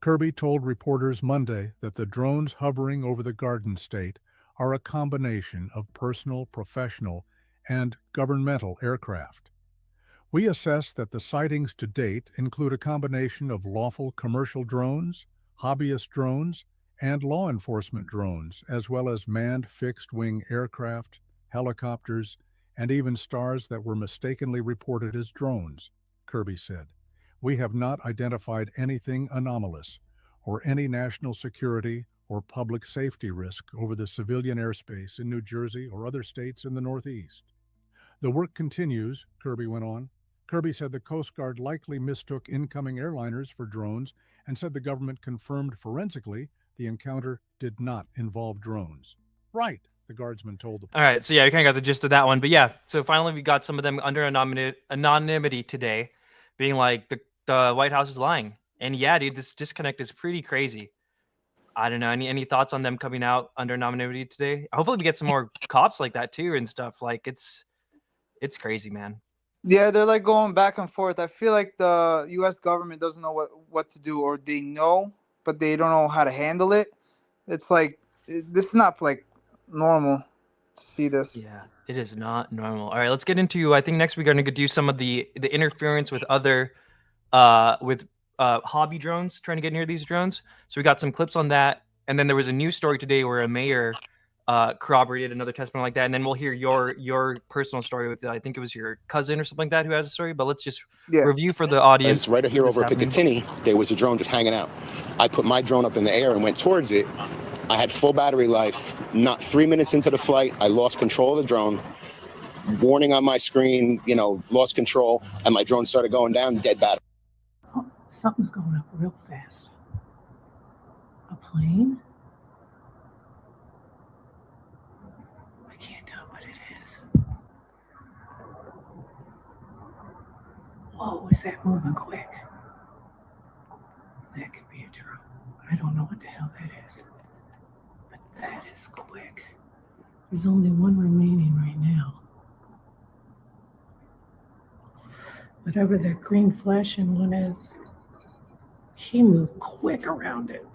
Kirby told reporters Monday that the drones hovering over the Garden State are a combination of personal, professional, and governmental aircraft. We assess that the sightings to date include a combination of lawful commercial drones, hobbyist drones, and law enforcement drones, as well as manned fixed-wing aircraft, helicopters, and even stars that were mistakenly reported as drones, Kirby said. We have not identified anything anomalous or any national security or public safety risk over the civilian airspace in New Jersey or other states in the Northeast. The work continues, Kirby went on. Kirby said the Coast Guard likely mistook incoming airliners for drones and said the government confirmed forensically the encounter did not involve drones. Right, the guardsman told the All right, so yeah, we kind of got the gist of that one. But yeah, so finally we got some of them under anonymity today, being like the White House is lying. And yeah, dude, this disconnect is pretty crazy. I don't know. Any thoughts on them coming out under anonymity today? Hopefully we get some more cops like that too and stuff. Like it's crazy, man. Yeah, they're like going back and forth. I feel like the U.S. government doesn't know what to do, or they know, but they don't know how to handle it. It's like this is not like normal to see this. Yeah, it is not normal. All right, let's get into. I think next we're going to do some of the interference with other, hobby drones, trying to get near these drones. So we got some clips on that, and then there was a news story today where a mayor corroborated another testimony like that, and then we'll hear your personal story with I think it was your cousin or something like that who had a story. But let's just review for the audience. It's right here over Picatinny. There was a drone just hanging out. I put my drone up in the air and went towards it. I had full battery life. Not 3 minutes into the flight, I lost control of the drone. Warning on my screen, lost control, and my drone started going down, dead battery. Oh, something's going up real fast. A plane? I can't tell what it is. Whoa, is that moving quick? That could be a drone. I don't know what the hell that is. But that is quick. There's only one remaining right now. Whatever that green flashing one is, he moved quick around it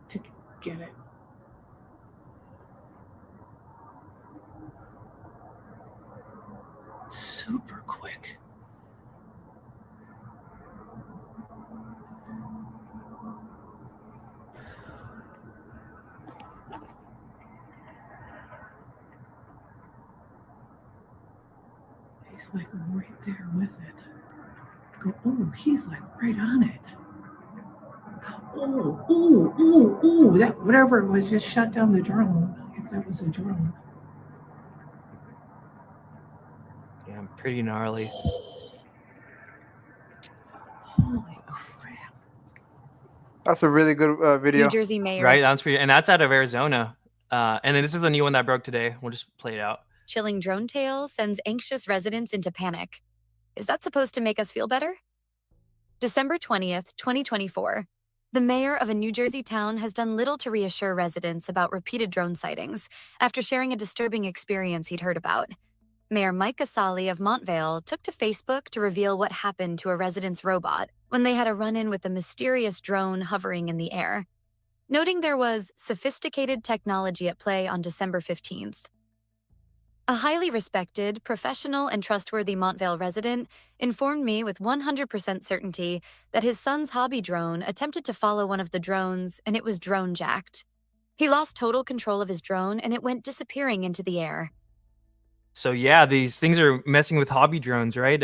to get it. Super quick. He's like right there with it. Oh, he's like right on it. Oh, that whatever it was just shut down the drone, if that was a drone. Yeah, pretty gnarly. Holy crap. That's a really good video. New Jersey mayor. Right, that's pretty, and that's out of Arizona. And then this is the new one that broke today. We'll just play it out. Chilling drone tail sends anxious residents into panic. Is that supposed to make us feel better? December 20th, 2024. The mayor of a New Jersey town has done little to reassure residents about repeated drone sightings after sharing a disturbing experience he'd heard about. Mayor Mike Casali of Montvale took to Facebook to reveal what happened to a resident's robot when they had a run-in with a mysterious drone hovering in the air, noting there was sophisticated technology at play on December 15th. A highly respected, professional, and trustworthy Montvale resident informed me with 100% certainty that his son's hobby drone attempted to follow one of the drones and it was drone jacked. He lost total control of his drone and it went disappearing into the air. So yeah, these things are messing with hobby drones, right?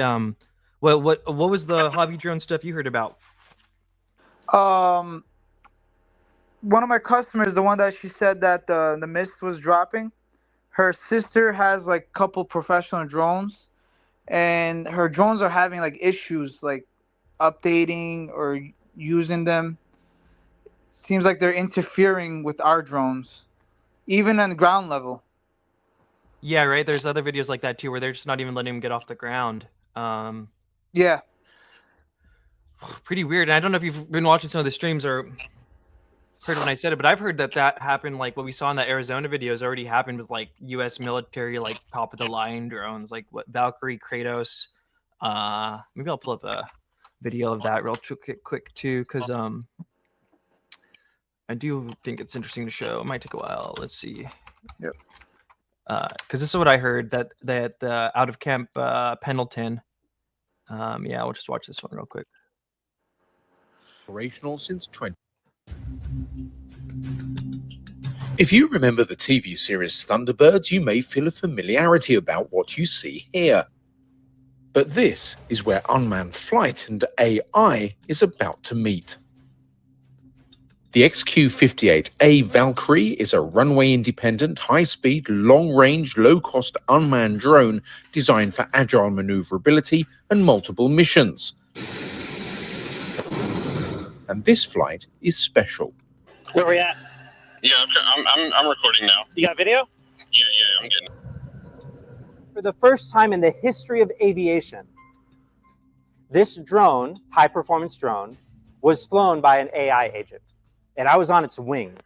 What was the hobby drone stuff you heard about? One of my customers, the one that she said that the mist was dropping, her sister has like a couple professional drones, and her drones are having like issues like updating or using them. Seems like they're interfering with our drones, even on ground level. Yeah, right. There's other videos like that too, where they're just not even letting them get off the ground. Yeah. Pretty weird. And I don't know if you've been watching some of the streams or heard when I said it, but I've heard that happened. Like what we saw in that Arizona video has already happened with like U.S. military, like top of the line drones, like what Valkyrie, Kratos. Maybe I'll pull up a video of that real quick too, because I do think it's interesting to show. It might take a while. Let's see. Yep. Because this is what I heard that out of Camp Pendleton. Yeah, we'll just watch this one real quick. Operational since 20. If you remember the TV series Thunderbirds, you may feel a familiarity about what you see here. But this is where unmanned flight and AI is about to meet. The XQ-58A Valkyrie is a runway-independent, high-speed, long-range, low-cost unmanned drone designed for agile maneuverability and multiple missions. And this flight is special. Where are we at? Yeah, I'm recording now. You got video? Yeah, I'm getting it. For the first time in the history of aviation, this drone, high-performance drone, was flown by an AI agent, and I was on its wing.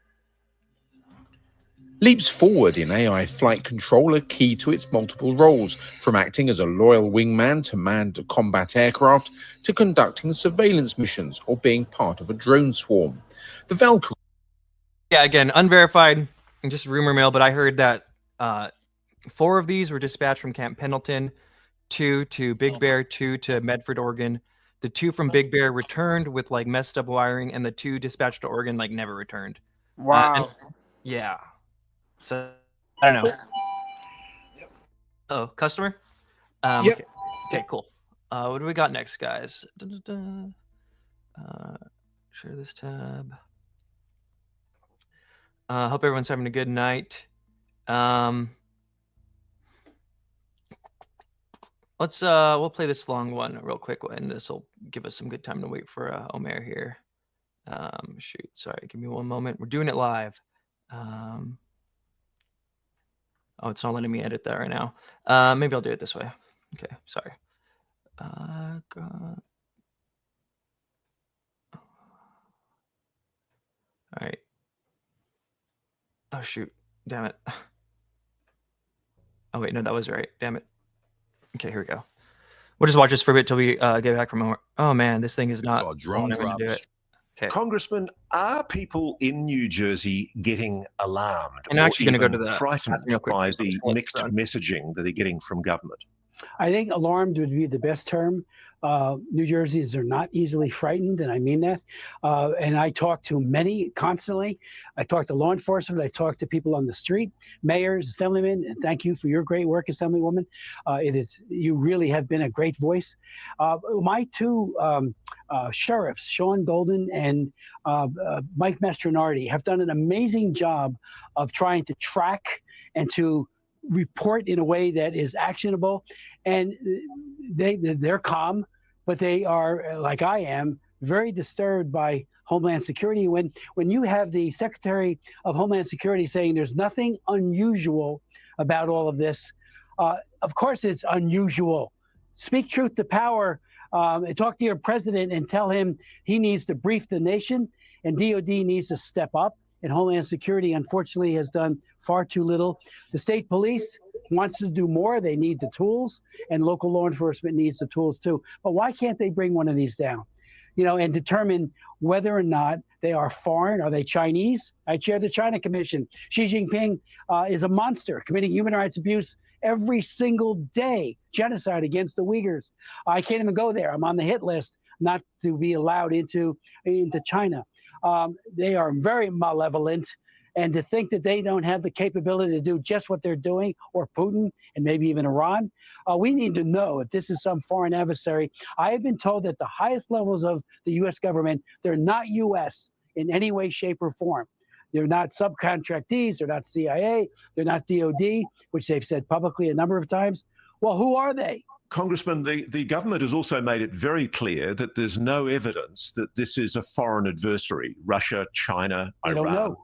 Leaps forward in AI flight control are key to its multiple roles, from acting as a loyal wingman to manned combat aircraft to conducting surveillance missions or being part of a drone swarm. The Valkyrie. Yeah, again, unverified just rumor mill, but I heard that 4 of these were dispatched from Camp Pendleton, 2 to Big Bear, 2 to Medford, Oregon. The 2 from Big Bear returned with like messed up wiring, and the 2 dispatched to Oregon like never returned. Wow. Yeah. So I don't know. Oh, customer? Yep. Okay, cool. What do we got next, guys? Share this tab. Hope everyone's having a good night. Let's we'll play this long one real quick, and this will give us some good time to wait for Omer here. Shoot, sorry, give me one moment. We're doing it live. Oh, it's not letting me edit that right now. Maybe I'll do it this way. Okay, sorry. All right. Oh shoot! Damn it. Oh wait, no, that was right. Damn it. Okay, here we go. We'll just watch this for a bit till we get back from Omer. Oh man, this thing is not. Drone I'm gonna do drops. it. Okay. Congressman, are people in New Jersey getting alarmed I'm actually gonna go to even the frightened real quick. by the Let's mixed run. messaging that they're getting from government? I think alarmed would be the best term. New Jerseyans are not easily frightened, and I mean that. And I talk to many constantly. I talk to law enforcement. I talk to people on the street, mayors, assemblymen. And thank you for your great work, Assemblywoman. You really have been a great voice. My 2 sheriffs, Sean Golden and Mike Mastronardi, have done an amazing job of trying to track and to report in a way that is actionable, and they're calm, but they are, like I am, very disturbed by Homeland Security. When you have the Secretary of Homeland Security saying there's nothing unusual about all of this, of course it's unusual. Speak truth to power. Talk to your president and tell him he needs to brief the nation, and DOD needs to step up. And Homeland Security, unfortunately, has done far too little. The state police wants to do more. They need the tools, and local law enforcement needs the tools too. But why can't they bring one of these down, and determine whether or not they are foreign? Are they Chinese? I chair the China Commission. Xi Jinping is a monster, committing human rights abuse every single day, genocide against the Uyghurs. I can't even go there. I'm on the hit list not to be allowed into China. They are very malevolent, and to think that they don't have the capability to do just what they're doing, or Putin and maybe even Iran, we need to know if this is some foreign adversary. I have been told that the highest levels of the U.S. government, they're not U.S. in any way, shape, or form. They're not subcontractees, they're not CIA, they're not DOD, which they've said publicly a number of times. Well, who are they? Congressman, the government has also made it very clear that there's no evidence that this is a foreign adversary, Russia, China, Iran,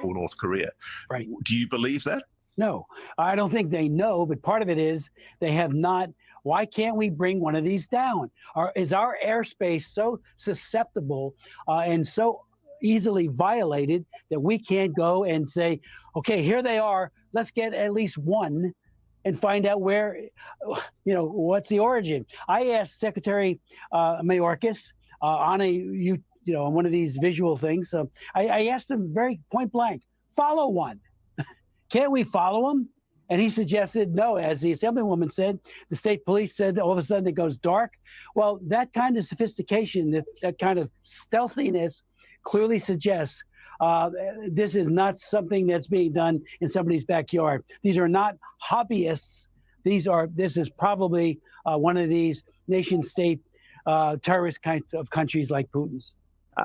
or North Korea. Right. Do you believe that? No, I don't think they know, but part of it is they have not. Why can't we bring one of these down? Is our airspace so susceptible and so easily violated that we can't go and say, okay, here they are, let's get at least one and find out where, what's the origin. I asked Secretary Mayorkas on on one of these visual things. I asked him very point blank, follow one. Can't we follow them? And he suggested no. As the Assemblywoman said, the state police said all of a sudden it goes dark. Well, that kind of sophistication, that kind of stealthiness clearly suggests this is not something that's being done in somebody's backyard. These are not hobbyists. This is probably one of these nation-state terrorist kind of countries like Putin's.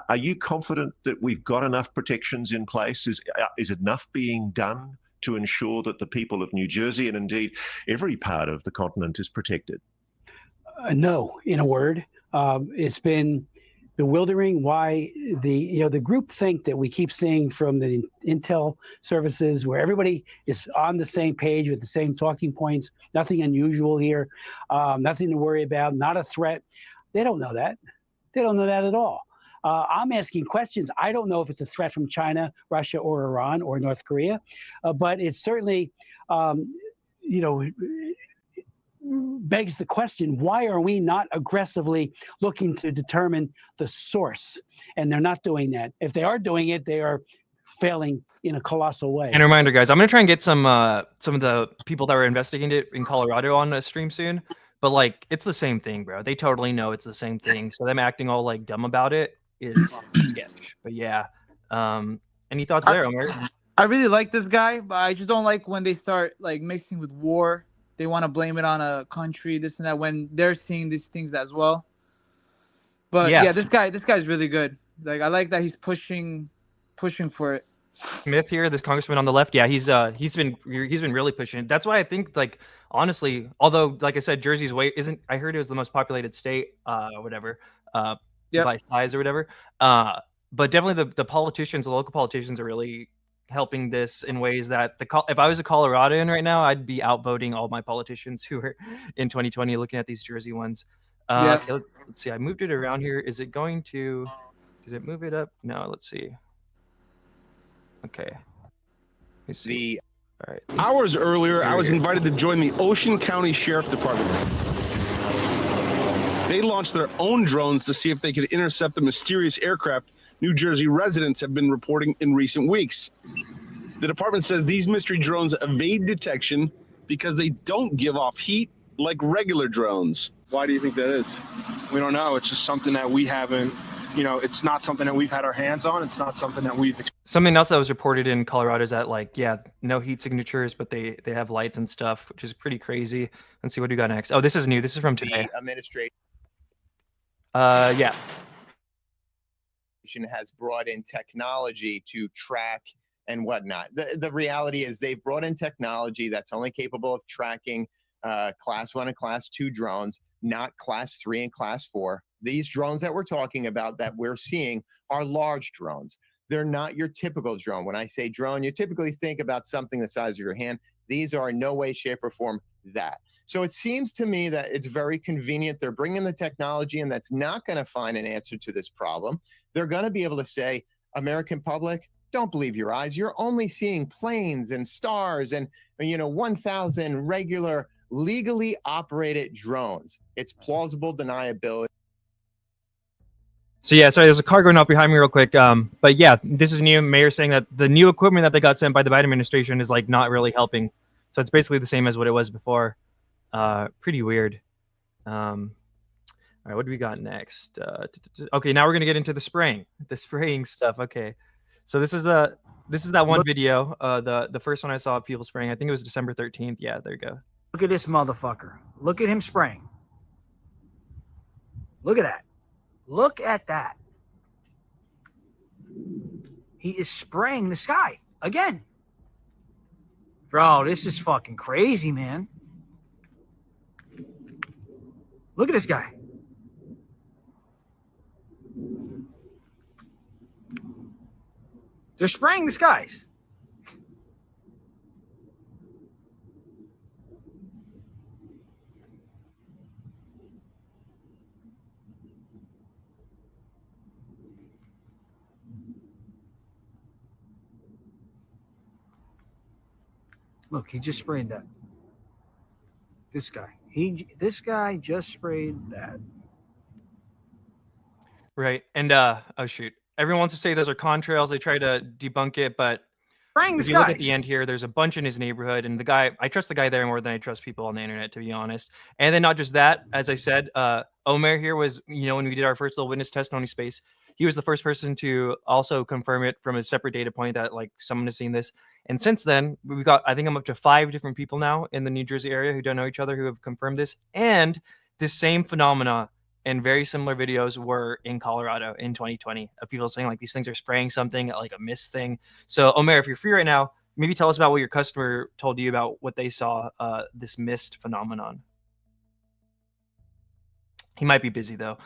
Are you confident that we've got enough protections in place? Is enough being done to ensure that the people of New Jersey, and indeed every part of the continent, is protected? No, in a word. It's been bewildering why the group think that we keep seeing from the intel services, where everybody is on the same page with the same talking points, nothing unusual here, nothing to worry about, not a threat. They don't know that. They don't know that at all. I'm asking questions. I don't know if it's a threat from China, Russia, or Iran, or North Korea, but it certainly, begs the question, why are we not aggressively looking to determine the source? And they're not doing that. If they are doing it, they are failing in a colossal way. And a reminder, guys, I'm gonna try and get some of the people that were investigating it in Colorado on a stream soon. But like, it's the same thing, bro. They totally know it's the same thing. So them acting all like dumb about it is sketch. But yeah, any thoughts there, Omer? I really like this guy, but I just don't like when they start like mixing with war. They want to blame it on a country, this and that, when they're seeing these things as well. But yeah, this guy's really good. Like, I like that he's pushing for it. Smith here, this congressman on the left, yeah, he's been really pushing it. That's why I think, like, honestly, although like I said, Jersey's I heard it was the most populated state, whatever, by size or whatever. But definitely the politicians, the local politicians, are really helping this in ways that if I was a Coloradoan right now, I'd be outvoting all my politicians who are in 2020 looking at these Jersey ones. Okay, let's see. I moved it around here. Is it going to? Did it move it up? No. Let's see. Okay. Let's see. All right. Hours earlier, I was invited to join the Ocean County Sheriff Department. They launched their own drones to see if they could intercept the mysterious aircraft New Jersey residents have been reporting in recent weeks. The department says these mystery drones evade detection because they don't give off heat like regular drones. Why do you think that is? We don't know. It's just something that we haven't, it's not something that we've had our hands on. It's not something that we've. Something else that was reported in Colorado is that, like, yeah, no heat signatures, but they have lights and stuff, which is pretty crazy. Let's see what we got next. Oh, this is new. This is from today. The administration yeah. has brought in technology to track and whatnot. The reality is they've brought in technology that's only capable of tracking class 1 and class 2 drones, not class 3 and class 4. These drones that we're talking about that we're seeing are large drones. They're not your typical drone. When I say drone, you typically think about something the size of your hand. These are in no way, shape, or form that. So it seems to me that it's very convenient. They're bringing the technology, and that's not going to find an answer to this problem. They're going to be able to say, American public, don't believe your eyes. You're only seeing planes and stars and 1,000 regular, legally operated drones. It's plausible deniability. So yeah, sorry, there's a car going up behind me real quick. But yeah, this is new. Mayor saying that the new equipment that they got sent by the Biden administration is like not really helping. So it's basically the same as what it was before. Pretty weird. All right, what do we got next? Okay, now we're gonna get into the spraying stuff. Okay, so this is that one video. The first one I saw of people spraying. I think it was December 13th. Yeah, there you go. Look at this motherfucker. Look at him spraying. Look at that. Look at that. He is spraying the sky again. Bro, this is fucking crazy, man. Look at this guy. They're spraying the skies. Look, he just sprayed that. This guy. This guy just sprayed that. Right. And oh shoot. Everyone wants to say those are contrails. They try to debunk it, but if you look at the end here, there's a bunch in his neighborhood, and the guy, I trust the guy there more than I trust people on the internet, to be honest. And then not just that, as I said, Omer here was, when we did our first little witness testimony space, he was the first person to also confirm it from a separate data point that like someone has seen this. And since then, we've got, I think I'm up to 5 different people now in the New Jersey area who don't know each other who have confirmed this. And this same phenomena and very similar videos were in Colorado in 2020 of people saying like these things are spraying something, like a mist thing. So Omer, if you're free right now, maybe tell us about what your customer told you about what they saw, this mist phenomenon. He might be busy though.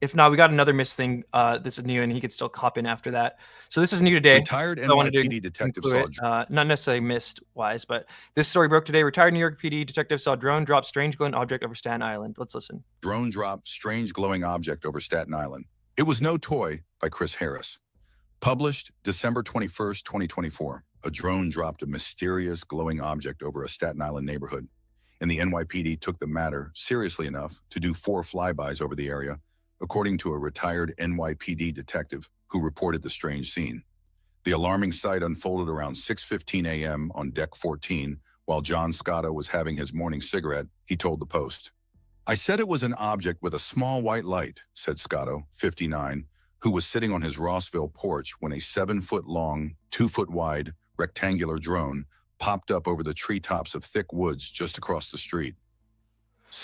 If not, we got another mist thing. This is new, and he could still hop in after that. So this is new today. Retired so NYPD detective saw not necessarily mist-wise, but this story broke today. Retired New York PD detective saw drone drop strange glowing object over Staten Island. Let's listen. Drone drop strange glowing object over Staten Island. It was no toy by Chris Harris. Published December 21st, 2024. A drone dropped a mysterious glowing object over a Staten Island neighborhood, and the NYPD took the matter seriously enough to do 4 flybys over the area, according to a retired NYPD detective who reported the strange scene. The alarming sight unfolded around 6:15 a.m. on deck 14 while John Scotto was having his morning cigarette, he told the Post. I said it was an object with a small white light, said Scotto, 59, who was sitting on his Rossville porch when a 7-foot-long, 2-foot-wide, rectangular drone popped up over the treetops of thick woods just across the street.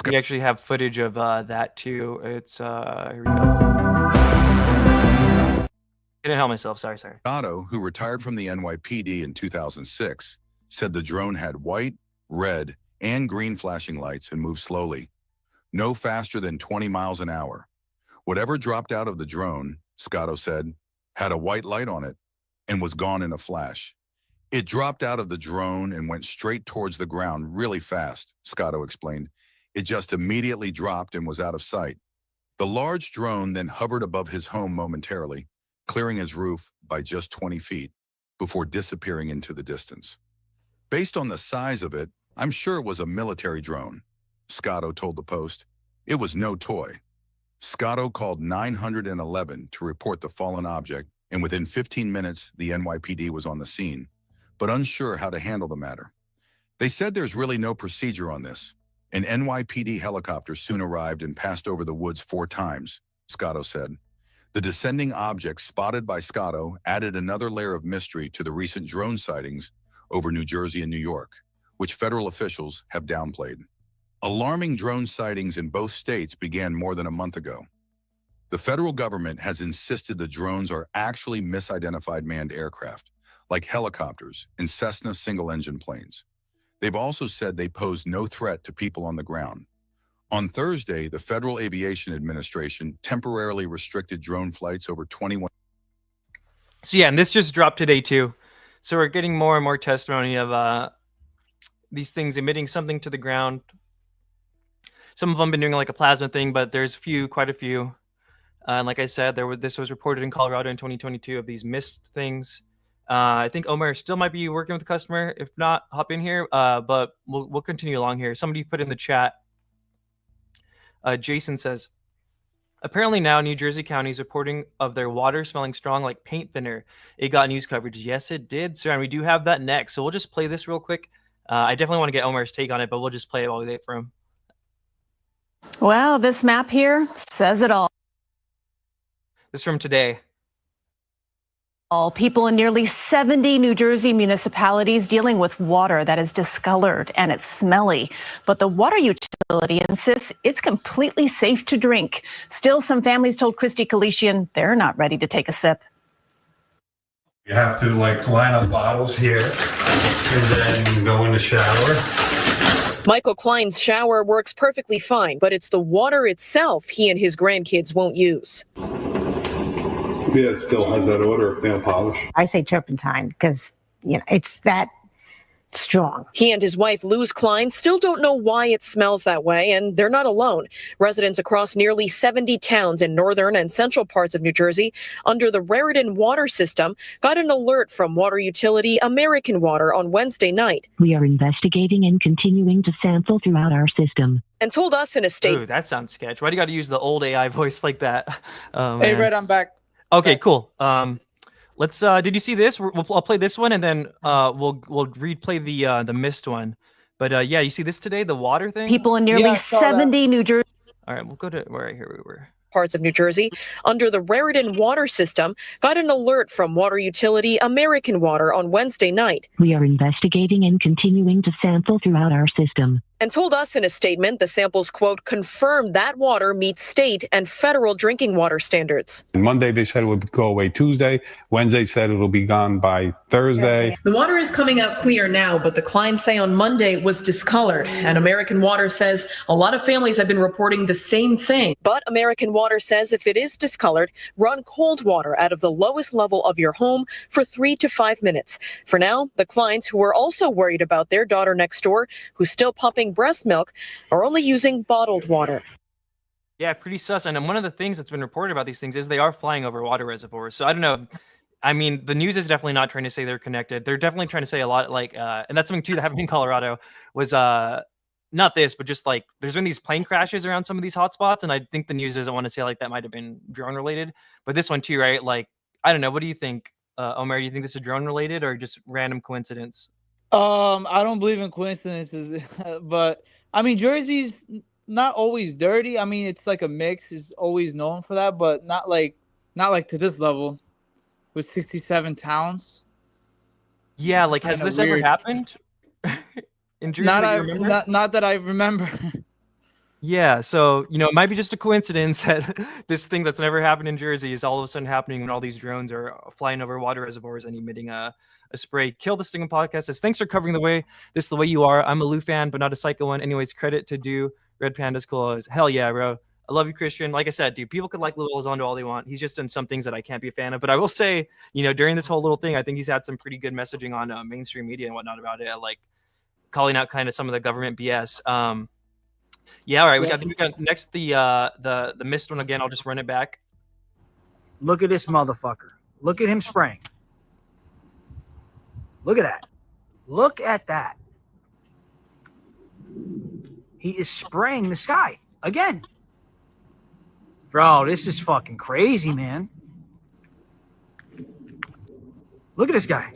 We actually have footage of that too. It's here we go. Didn't help myself. Sorry. Scotto, who retired from the NYPD in 2006, said the drone had white, red, and green flashing lights and moved slowly, no faster than 20 miles an hour. Whatever dropped out of the drone, Scotto said, had a white light on it and was gone in a flash. It dropped out of the drone and went straight towards the ground really fast, Scotto explained. It just immediately dropped and was out of sight. The large drone then hovered above his home momentarily, clearing his roof by just 20 feet before disappearing into the distance. Based on the size of it, I'm sure it was a military drone, Scotto told the Post. It was no toy. Scotto called 911 to report the fallen object, and within 15 minutes, the NYPD was on the scene, but unsure how to handle the matter. They said there's really no procedure on this. An NYPD helicopter soon arrived and passed over the woods 4 times, Scotto said. The descending object spotted by Scotto added another layer of mystery to the recent drone sightings over New Jersey and New York, which federal officials have downplayed. Alarming drone sightings in both states began more than a month ago. The federal government has insisted the drones are actually misidentified manned aircraft, like helicopters and Cessna single-engine planes. They've also said they pose no threat to people on the ground. On Thursday, the Federal Aviation Administration temporarily restricted drone flights over 21. So yeah, and this just dropped today too. So we're getting more and more testimony of these things emitting something to the ground. Some of them been doing like a plasma thing, but there's quite a few. And like I said, this was reported in Colorado in 2022 of these mist things. I think Omer still might be working with the customer. If not, hop in here. But we'll continue along here. Somebody put in the chat. Jason says, apparently now New Jersey County is reporting of their water smelling strong like paint thinner. It got news coverage. Yes, it did, sir. And we do have that next. So we'll just play this real quick. I definitely want to get Omer's take on it, but we'll just play it while we wait for him. Well, this map here says it all. This is from today. All people in nearly 70 New Jersey municipalities dealing with water that is discolored and it's smelly. But the water utility insists it's completely safe to drink. Still, some families told Christy Kalishian they're not ready to take a sip. You have to line up bottles here and then go in the shower. Michael Klein's shower works perfectly fine, but it's the water itself he and his grandkids won't use. Yeah, it still has that odor of nail polish. I say turpentine because, it's that strong. He and his wife, Luz Klein, still don't know why it smells that way, and they're not alone. Residents across nearly 70 towns in northern and central parts of New Jersey under the Raritan water system got an alert from water utility American Water on Wednesday night. We are investigating and continuing to sample throughout our system. And told us in a statement. Ooh, that sounds sketch. Why do you got to use the old AI voice like that? Oh, Hey, man. Red, I'm back. Okay, cool. Let's. Did you see this? I'll play this one, and then we'll replay the mist one. But yeah, you see this today, the water thing. People in nearly 70 New Jersey. All right, we'll go to right here. We were. Parts of New Jersey under the Raritan water system got an alert from water utility American Water on Wednesday night. We are investigating and continuing to sample throughout our system. And told us in a statement the samples, quote, confirmed that water meets state and federal drinking water standards. And Monday they said it would go away Tuesday. Wednesday said it'll be gone by Thursday. The water is coming out clear now, but the Kleins say on Monday it was discolored. And American Water says a lot of families have been reporting the same thing. But American Water says if it is discolored, run cold water out of the lowest level of your home for 3 to 5 minutes. For now, the Kleins, who are also worried about their daughter next door, who's still pumping breast milk, are only using bottled water. Yeah, pretty sus. And one of the things that's been reported about these things is they are flying over water reservoirs. So I don't know. I mean, the news is definitely not trying to say they're connected. They're definitely trying to say a lot and that's something too that happened in Colorado was not this, but just there's been these plane crashes around some of these hotspots. And I think the news doesn't want to say that might have been drone related. But this one too, right? I don't know. What do you think? Omer, do you think this is drone related or just random coincidence? I don't believe in coincidences, but I mean, Jersey's not always dirty. I mean, it's like a mix. It's always known for that, but not like to this level with 67 towns. Yeah, like has this ever happened in Jersey? Not that I remember. Yeah, so it might be just a coincidence that this thing that's never happened in Jersey is all of a sudden happening when all these drones are flying over water reservoirs and emitting a spray. Kill the Stinging podcast says, thanks for covering this the way you are. I'm a Lou fan, but not a psycho one. Anyways, credit to do. Red Panda's cool. Hell yeah, bro. I love you, Christian. Like I said, dude, people could like Lou Elizondo all they want. He's just done some things that I can't be a fan of. But I will say, during this whole little thing, I think he's had some pretty good messaging on mainstream media and whatnot about it, like calling out kind of some of the government BS. Yeah, all right. We got next the missed one again. I'll just run it back. Look at this motherfucker. Look at him spraying. Look at that. Look at that. He is spraying the sky again. Bro, this is fucking crazy, man. Look at this guy.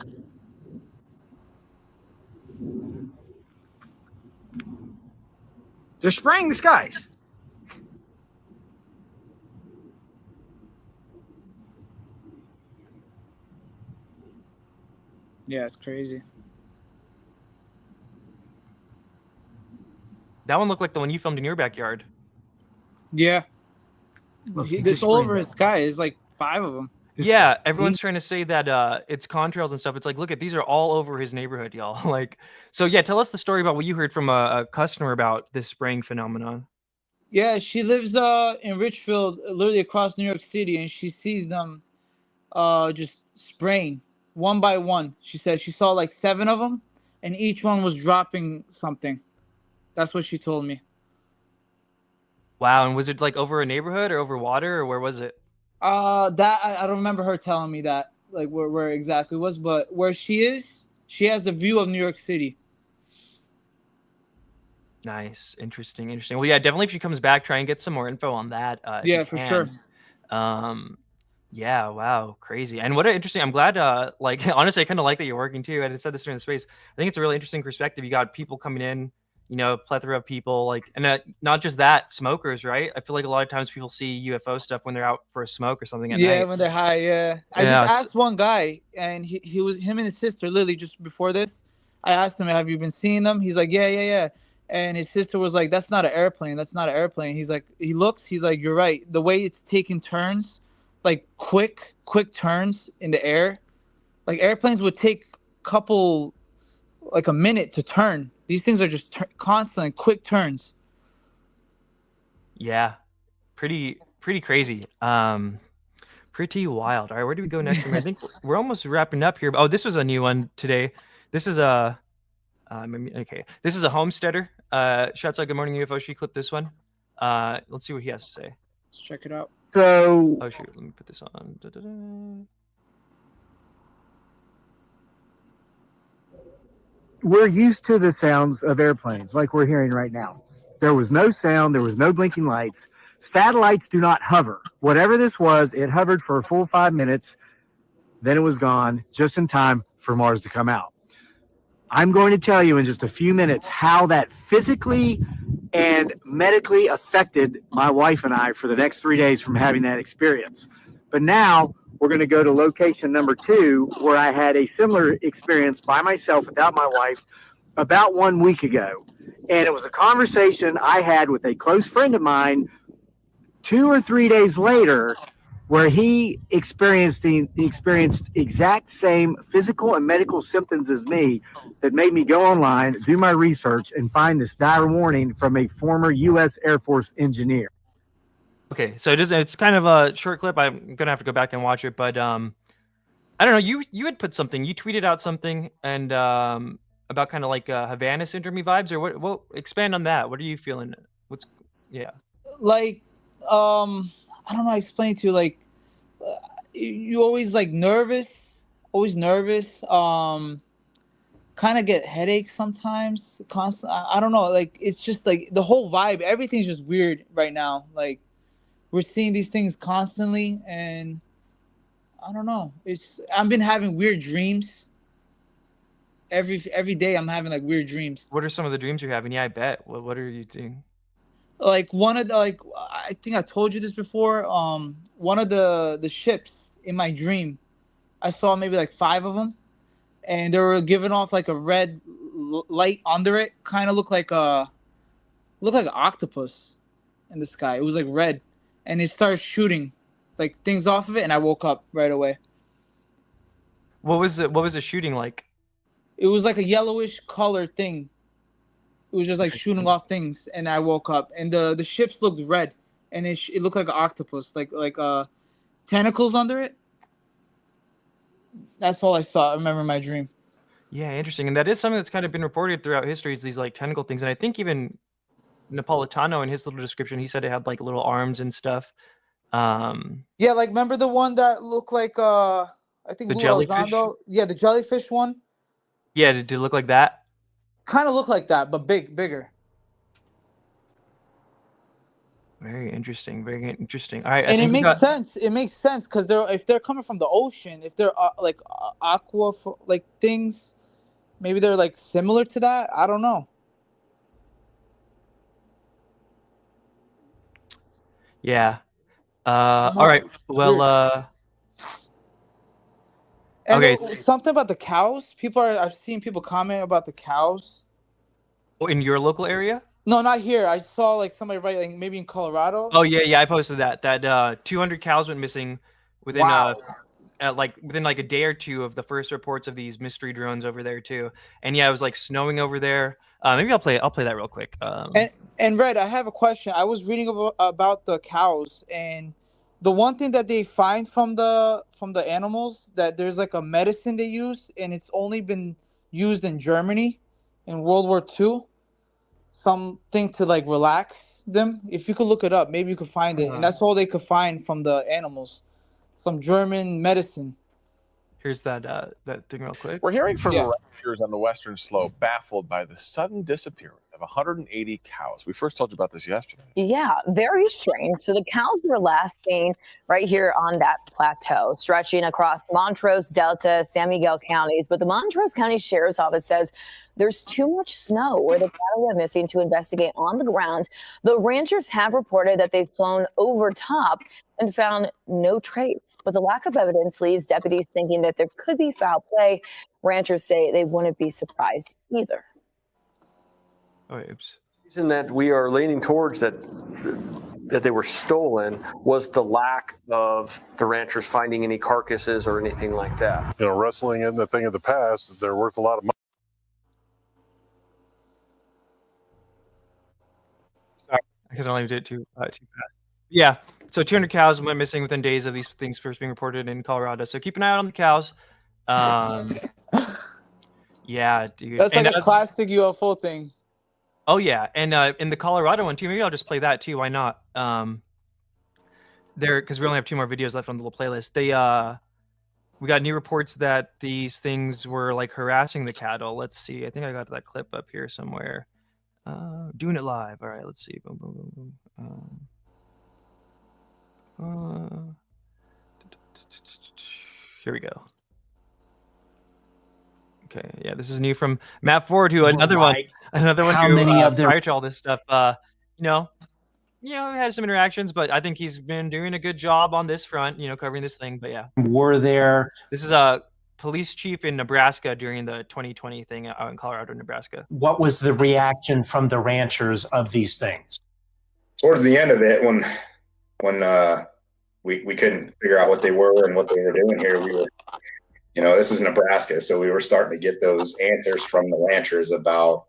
They're spraying the skies. Yeah, it's crazy. That one looked like the one you filmed in your backyard. Yeah. Look, It's all over his sky. There's like 5 of them. Yeah, everyone's trying to say that it's contrails and stuff. It's like, look at these are all over his neighborhood, y'all. Like, so yeah, tell us the story about what you heard from a customer about this spraying phenomenon. Yeah, she lives in Richfield, literally across New York City, and she sees them just spraying one by one. She said she saw like 7 of them, and each one was dropping something. That's what she told me. Wow, and was it like over a neighborhood or over water or where was it? That I don't remember her telling me that, like where exactly it was, but where she is, she has the view of New York City. Nice, interesting. Well, yeah, definitely if she comes back, try and get some more info on that. Yeah, for sure. Yeah, wow, crazy. And what an interesting. I'm glad. Like honestly, I kind of like that you're working too. And I said this during the space. I think it's a really interesting perspective. You got people coming in. Plethora of people, like, and not just that, smokers, right? I feel like a lot of times people see UFO stuff when they're out for a smoke or something at night. Yeah, when they're high, yeah. I just asked one guy, and he was, him and his sister, literally just before this, I asked him, have you been seeing them? He's like, yeah. And his sister was like, that's not an airplane. He's like, he's like, you're right. The way it's taking turns, like quick turns in the air, like airplanes would take a minute to turn. These things are just constant, quick turns. Yeah, pretty crazy. Pretty wild. All right, where do we go next? I think we're almost wrapping up here. Oh, this was a new one today. This is a okay. This is a homesteader. Shouts out, good morning UFO. She clipped this one. Let's see what he has to say. Let's check it out. So, oh shoot, let me put this on. Da-da-da. We're used to the sounds of airplanes like we're hearing right now. There was no sound. There was no blinking lights. Satellites do not hover. Whatever this was, it hovered for a full 5 minutes. Then it was gone just in time for Mars to come out. I'm going to tell you in just a few minutes how that physically and medically affected my wife and I for the next 3 days from having that experience. But now we're going to go to location number 2, where I had a similar experience by myself without my wife about 1 week ago. And it was a conversation I had with a close friend of mine 2 or 3 days later, where he experienced exact same physical and medical symptoms as me that made me go online, do my research, and find this dire warning from a former U.S. Air Force engineer. Okay, so it's kind of a short clip. I'm gonna have to go back and watch it, but I don't know. You had put something. You tweeted out something and about kind of like Havana syndrome vibes, or what? Expand on that. What are you feeling? Like I don't know how to explain to you. Like you always like nervous, kind of get headaches sometimes. Constant. I don't know. Like it's just like the whole vibe. Everything's just weird right now. Like. We're seeing these things constantly, and I don't know. I've been having weird dreams. Every day I'm having like weird dreams. What are some of the dreams you're having? Yeah, I bet. What are you doing? Like one of the, like, I think I told you this before. One of the ships in my dream, I saw maybe like 5 of them, and they were giving off like a red light under it. Kind of looked like an octopus in the sky. It was like red, and it started shooting like things off of it, and I woke up right away. What was it shooting like? It was like a yellowish colored thing. It was just like shooting off things, and I woke up, and the ships looked red, and it looked like an octopus, like tentacles under it. That's all I saw. I remember my dream. Yeah, interesting. And that is something that's kind of been reported throughout history, is these like tentacle things. And I think even Napalatano, in his little description, he said it had like little arms and stuff. Yeah, like remember the one that looked like I think The Lou jellyfish? Elizondo? Yeah, the jellyfish one. Yeah, did it look like that? Kind of looked like that, but bigger. Very interesting. Very interesting. All right, And it makes sense. It makes sense because if they're coming from the ocean, if they're like aqua like things, maybe they're like similar to that. I don't know. Yeah. All right. Well. And Okay. something about the cows. I've seen people comment about the cows. In your local area? No, not here. I saw like somebody write like maybe in Colorado. Oh yeah, I posted that. That 200 cows went missing within within like a day or two of the first reports of these mystery drones over there too. And yeah, it was like snowing over there. Maybe I'll play that real quick. And Red, I have a question. I was reading about the cows, and the one thing that they find from the animals, that there's like a medicine they use, and it's only been used in Germany in World War II. Something to like relax them. If you could look it up, maybe you could find it. And that's all they could find from the animals. Some German medicine. Here's that thing real quick. We're hearing from the ranchers on the western slope baffled by the sudden disappearance of 180 cows. We first told you about this yesterday. Yeah, very strange. So the cows were last seen right here on that plateau, stretching across Montrose, Delta, San Miguel counties. But the Montrose County Sheriff's Office says there's too much snow where the cattle went missing to investigate on the ground. The ranchers have reported that they've flown over top and found no trace. But the lack of evidence leaves deputies thinking that there could be foul play. Ranchers say they wouldn't be surprised either. Oh, oops. The reason that we are leaning towards that they were stolen was the lack of the ranchers finding any carcasses or anything like that. You know, wrestling isn't a thing of the past. They're worth a lot of money. Sorry, I can only did it too fast. Yeah, so 200 cows went missing within days of these things first being reported in Colorado. So keep an eye out on the cows. Yeah, dude. That's like a classic UFO thing. Oh yeah, and in the Colorado one too. Maybe I'll just play that too. Why not? There, because we only have 2 more videos left on the little playlist. We got new reports that these things were like harassing the cattle. Let's see. I think I got that clip up here somewhere. Doing it live. All right, let's see. Boom, boom, boom, boom. Here we go. Okay, yeah, this is new from Matt Ford, who another one who prior to all this stuff, we had some interactions, but I think he's been doing a good job on this front, covering this thing. But yeah, this is a police chief in Nebraska during the 2020 thing out in Colorado, Nebraska. What was the reaction from the ranchers of these things? Towards the end of it, when we couldn't figure out what they were and what they were doing here, we were, this is Nebraska, so we were starting to get those answers from the ranchers about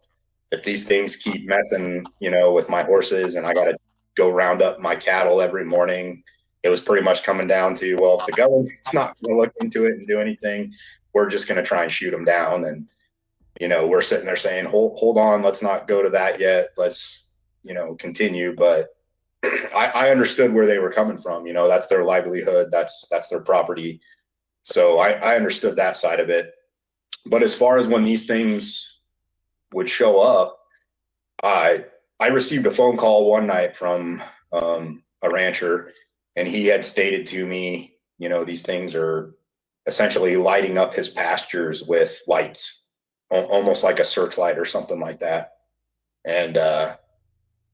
if these things keep messing, with my horses and I got to go round up my cattle every morning. It was pretty much coming down to, well, if the government's not going to look into it and do anything, we're just going to try and shoot them down. And, we're sitting there saying, hold on, let's not go to that yet. Let's, continue. But I understood where they were coming from. That's their livelihood. That's their property. So I understood that side of it. But as far as when these things would show up, I received a phone call one night from a rancher, and he had stated to me these things are essentially lighting up his pastures with lights, almost like a searchlight or something like that. And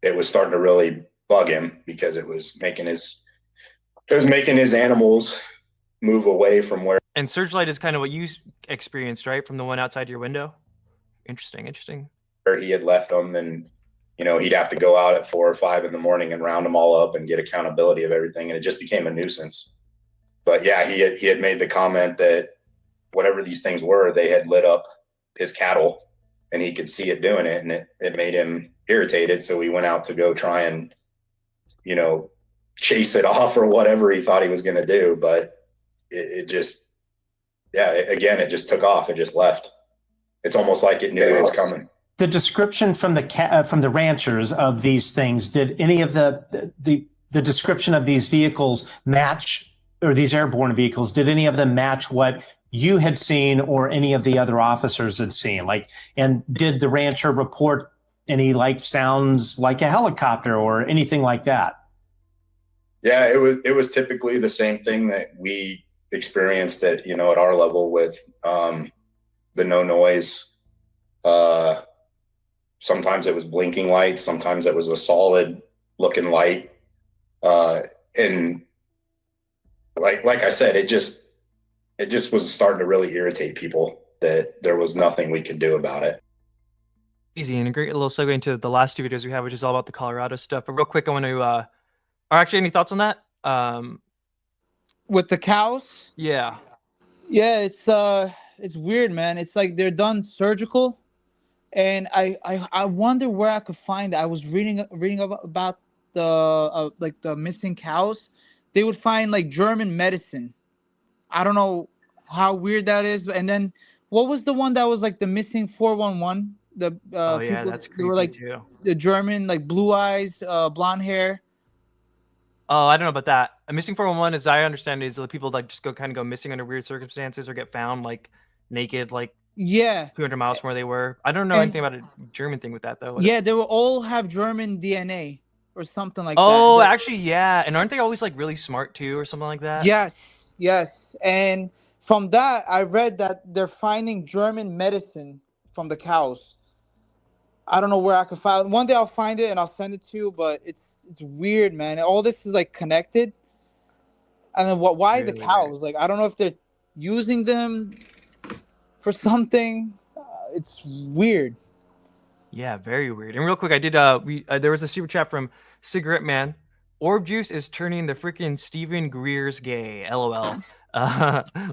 it was starting to really bug him because it was making his animals move away from where. And searchlight is kind of what you experienced, right? From the one outside your window. Interesting. Where he had left them, and he'd have to go out at 4 or 5 in the morning and round them all up and get accountability of everything, and it just became a nuisance. But yeah, he had made the comment that whatever these things were, they had lit up his cattle, and he could see it doing it, and it made him irritated. So he went out to go try and chase it off or whatever he thought he was going to do, but it just took off. It just left. It's almost like it knew it was coming. The description from the ranchers of these things, did any of the description of these vehicles match, or these airborne vehicles, did any of them match what you had seen or any of the other officers had seen? And did the rancher report any sounds like a helicopter or anything like that? Yeah, it was typically the same thing that we experienced at our level with the no noise. Sometimes it was blinking lights, sometimes it was a solid looking light. And like I said, it just was starting to really irritate people that there was nothing we could do about it. Easy, and a great little segue into the last 2 videos we have, which is all about the Colorado stuff. But real quick, I want to, or actually, any thoughts on that? With the cows? Yeah. Yeah, it's weird, man. It's like they're done surgical, and I wonder where I could find it. I was reading about the the missing cows. They would find German medicine. I don't know how weird that is. And then what was the one that was the missing 411? The people, that's creepy, they were too. the German, blue eyes, blonde hair. Oh, I don't know about that. A missing 411, as I understand it, is the people just go missing under weird circumstances or get found naked, 200 miles from where they were. I don't know anything about a German thing with that though. Yeah, they will all have German DNA or something like that. Oh, actually, yeah. And aren't they always really smart too, or something like that? Yes. And from that, I read that they're finding German medicine from the cows. I don't know where I could find it. One day I'll find it and I'll send it to you, but it's weird, man. All this is connected. And then why really the cows? Weird. I don't know if they're using them for something. It's weird. Yeah, very weird. And real quick, I did there was a super chat from Cigarette Man. Orb juice is turning the freaking Stephen Greer's gay. LOL.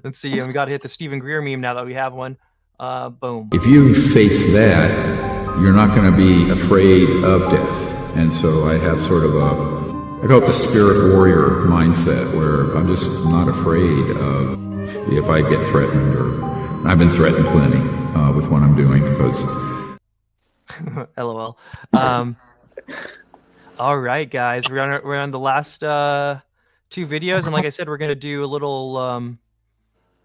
Let's see. We got to hit the Stephen Greer meme now that we have one. Boom. If you face that, you're not going to be afraid of death. And so I have sort of I call it the spirit warrior mindset, where I'm just not afraid of if I get threatened, or I've been threatened plenty with what I'm doing because. LOL. All right, guys, we're on the last 2 videos, and like I said, we're gonna do a little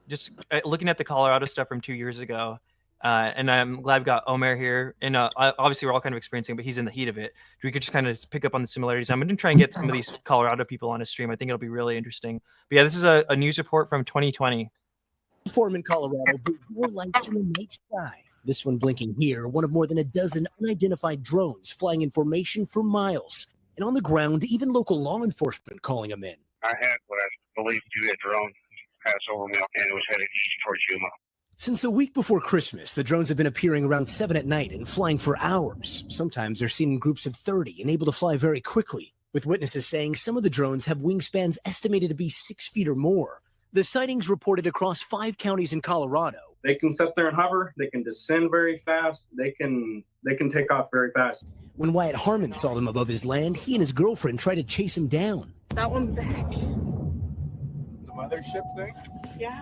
just looking at the Colorado stuff from 2 years ago. And I'm glad we got Omer here. And obviously, we're all kind of experiencing, but he's in the heat of it. We could just kind of pick up on the similarities. I'm going to try and get some of these Colorado people on a stream. I think it'll be really interesting. But yeah, this is a news report from 2020. Form in Colorado, but more lights in the night sky. This one blinking here, one of more than a dozen unidentified drones flying in formation for miles. And on the ground, even local law enforcement calling them in. I had what I believe to be a drone pass over me, and it was headed towards Yuma. Since a week before Christmas, the drones have been appearing around 7 at night and flying for hours. Sometimes they're seen in groups of 30 and able to fly very quickly, with witnesses saying some of the drones have wingspans estimated to be 6 feet or more. The sightings reported across 5 counties in Colorado. They can sit there and hover. They can descend very fast. They can take off very fast. When Wyatt Harmon saw them above his land, he and his girlfriend tried to chase him down. That one's back. The mothership thing? Yeah.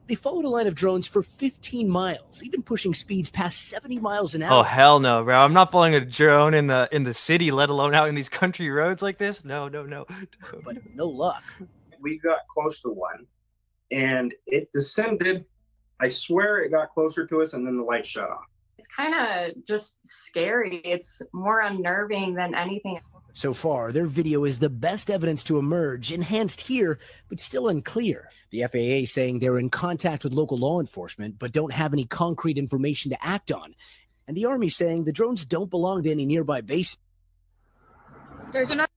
They followed a line of drones for 15 miles, even pushing speeds past 70 miles an hour. Oh, hell no, bro. I'm not following a drone in the city, let alone out in these country roads like this. No. But no luck. We got close to one, and it descended. I swear it got closer to us, and then the light shut off. It's kind of just scary. It's more unnerving than anything. So far, their video is the best evidence to emerge, enhanced here, but still unclear. The FAA saying they're in contact with local law enforcement, but don't have any concrete information to act on. And the Army saying the drones don't belong to any nearby bases. There's another.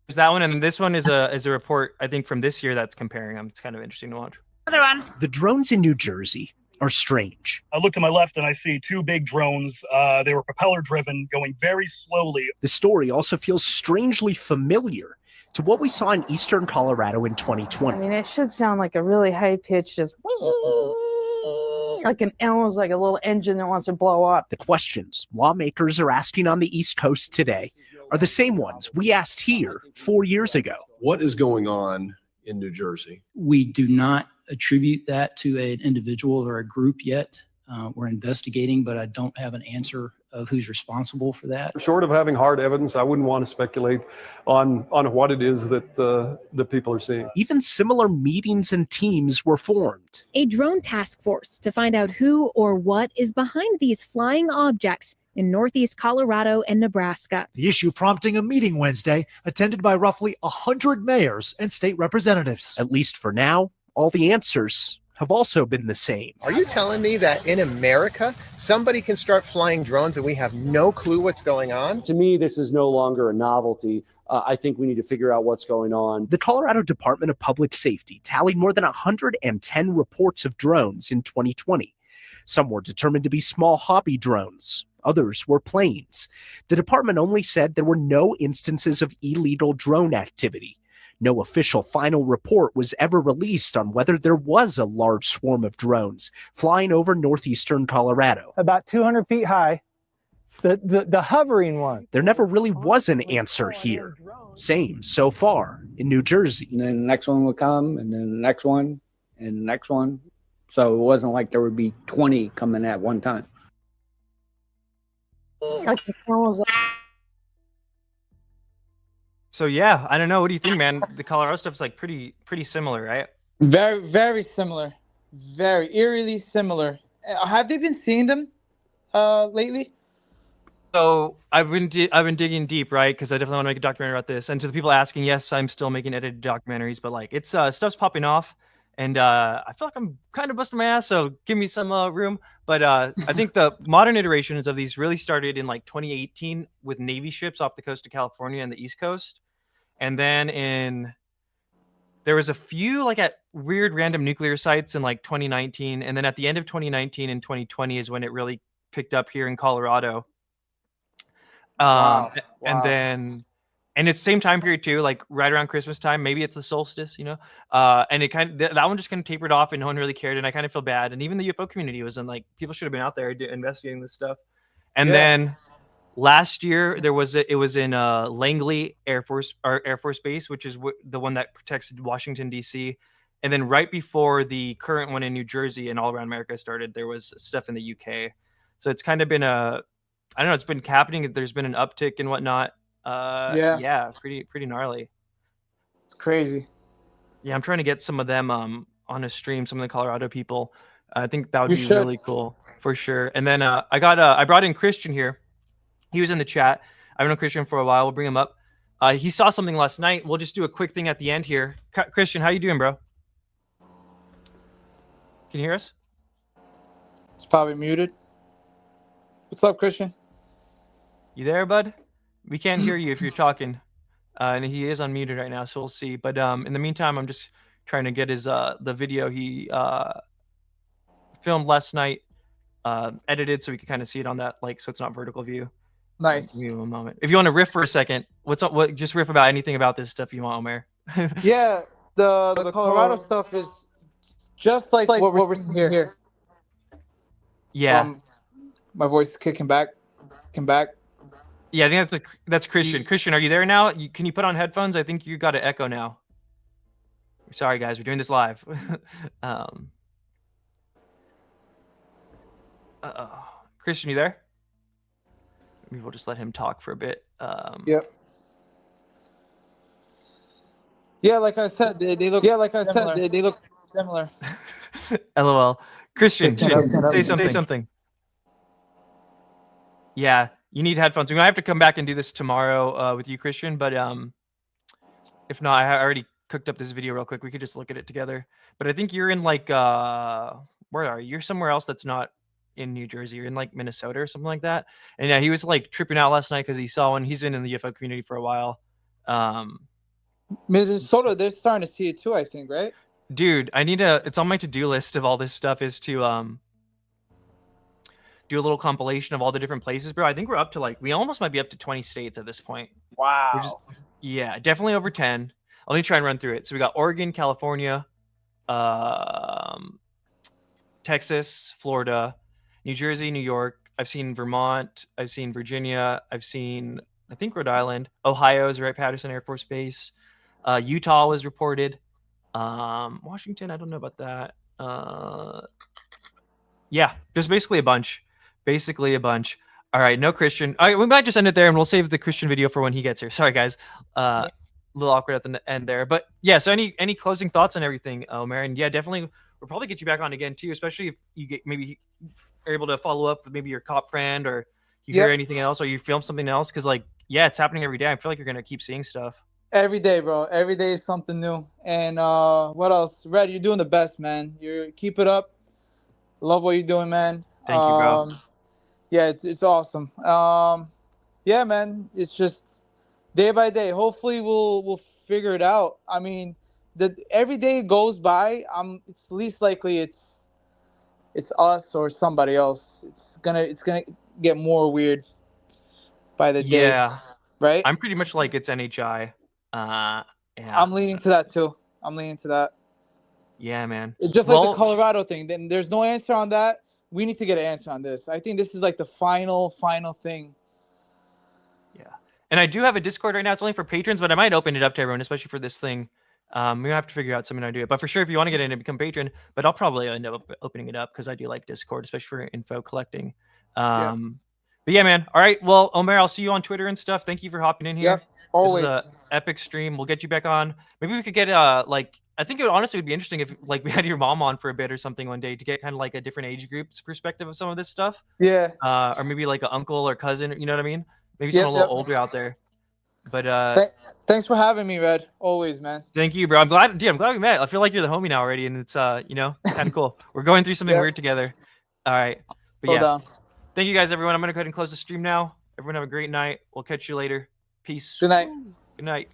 There's that one, and then this one is a report, I think, from this year that's comparing them. It's kind of interesting to watch. Another one. The drones in New Jersey are strange. I look to my left and I see two big drones. They were propeller driven, going very slowly. The story also feels strangely familiar to what we saw in eastern Colorado in 2020. I mean, it should sound like a really high pitch, just like almost like a little engine that wants to blow up. The questions lawmakers are asking on the East Coast today are the same ones we asked here 4 years ago. What is going on in New Jersey? We do not attribute that to an individual or a group yet. We're investigating, but I don't have an answer of who's responsible for that. Short of having hard evidence, I wouldn't want to speculate on what it is that the people are seeing. Even similar meetings and teams were formed. A drone task force to find out who or what is behind these flying objects in northeast Colorado and Nebraska. The issue prompting a meeting Wednesday attended by roughly 100 mayors and state representatives. At least for now, all the answers have also been the same. Are you telling me that in America, somebody can start flying drones and we have no clue what's going on? To me, this is no longer a novelty. I think we need to figure out what's going on. The Colorado Department of Public Safety tallied more than 110 reports of drones in 2020. Some were determined to be small hobby drones. Others were planes. The department only said there were no instances of illegal drone activity. No official final report was ever released on whether there was a large swarm of drones flying over northeastern Colorado. About 200 feet high, the hovering one. There never really was an answer here. Same so far in New Jersey. And then the next one would come, and then the next one, and the next one. So it wasn't like there would be 20 coming at one time. So yeah, I don't know. What do you think, man? The Colorado stuff's like pretty similar, right? Very, very similar. Very eerily similar. Have they been seeing them lately? So I've been digging deep, right? Because I definitely want to make a documentary about this. And to the people asking, yes, I'm still making edited documentaries, but like it's stuff's popping off, and I feel like I'm kind of busting my ass. So give me some room. But I think the modern iterations of these really started in like 2018 with Navy ships off the coast of California and the East Coast. And then there was a few like at weird random nuclear sites in like 2019. And then at the end of 2019 and 2020 is when it really picked up here in Colorado. Wow. And it's same time period too, like right around Christmas time. Maybe it's the solstice, you know? And it kind of, that one just kind of tapered off and no one really cared. And I kind of feel bad. And even the UFO community was in like, people should have been out there investigating this stuff. And then last year it was in Langley Air Force Base, which is the one that protects Washington DC. And then right before the current one in New Jersey and all around America started, there was stuff in the UK. So it's kind of been I don't know, it's been happening. There's been an uptick and whatnot. Yeah, pretty gnarly. It's crazy. Yeah, I'm trying to get some of them on a stream, some of the Colorado people. I think that would be really cool for sure. And then I brought in Christian here. He was in the chat. I've known Christian for a while. We'll bring him up. He saw something last night. We'll just do a quick thing at the end here. Christian, how you doing, bro? Can you hear us? It's probably muted. What's up, Christian? You there, bud? We can't hear you if you're talking. And he is unmuted right now, so we'll see. But in the meantime, I'm just trying to get his the video he filmed last night edited so we can kind of see it on that, like, so it's not vertical view. Nice. Give me a moment. If you want to riff for a second, what's up? What just riff about anything about this stuff you want, Omer? Yeah, the Colorado stuff is just like what we're seeing here. Yeah. My voice is kicking back. Yeah, I think that's Christian. Christian, are you there now? Can you put on headphones? I think you got an echo now. Sorry, guys, we're doing this live. Christian, you there? Maybe we'll just let him talk for a bit. Yep. Yeah, like I said, they look. Yeah, like I said, they look similar. LOL. Christian, say something. Yeah, You need headphones. We might have to come back and do this tomorrow with you, Christian. But if not, I already cooked up this video real quick. We could just look at it together. But I think you're in like where are you? You're somewhere else that's not in New Jersey. You're in like Minnesota or something like that. And yeah, he was like tripping out last night because he saw one. He's been in the UFO community for a while. Minnesota, they're starting to see it too, I think, right? Dude, it's on my to-do list of all this stuff is to do a little compilation of all the different places, bro. I think we're up to we almost might be up to 20 states at this point. Wow. Yeah, definitely over 10. Let me try and run through it. So we got Oregon, California, Texas, Florida, New Jersey, New York. I've seen Vermont. I've seen Virginia. I've seen, I think, Rhode Island. Ohio is right, Patterson Air Force Base. Utah was reported. Washington, I don't know about that. Yeah, there's basically a bunch. All right, no Christian. All right, we might just end it there, and we'll save the Christian video for when he gets here. Sorry, guys. A little awkward at the end there, but yeah. So any closing thoughts on everything, Omer? And yeah, definitely, we'll probably get you back on again too, especially if you get maybe are able to follow up with maybe your cop friend, or you hear anything else, or you film something else, because yeah, it's happening every day. I feel like you're gonna keep seeing stuff. Every day, bro. Every day is something new. And what else? Red, you're doing the best, man. Keep it up. Love what you're doing, man. Thank you, bro. Yeah, it's awesome. Yeah, man. It's just day by day. Hopefully we'll figure it out. I mean, every day goes by, it's least likely it's us or somebody else. It's gonna get more weird by the day. Yeah. Right? I'm pretty much like it's NHI. Yeah. I'm leaning to that too. Yeah, man. It's just like the Colorado thing. Then there's no answer on that. We need to get an answer on this. I think this is like the final thing. Yeah. And I do have a Discord right now. It's only for patrons, but I might open it up to everyone, especially for this thing. We have to figure out something to do it. But for sure, if you want to get in and become patron, but I'll probably end up opening it up because I do like Discord, especially for info collecting. But yeah, man. All right. Well, Omer, I'll see you on Twitter and stuff. Thank you for hopping in here. Yep. Always. This is an epic stream. We'll get you back on. Maybe we could get I think it honestly would be interesting if we had your mom on for a bit or something one day to get kind of like a different age group's perspective of some of this stuff. Yeah. Or maybe like an uncle or cousin, you know what I mean? Maybe someone a little older out there. But thanks for having me, Red. Always, man. Thank you, bro. I'm glad we met. I feel like you're the homie now already, and it's kind of cool. We're going through something weird together. All right. But down. Thank you guys, everyone. I'm gonna go ahead and close the stream now. Everyone have a great night. We'll catch you later. Peace. Good night. Good night.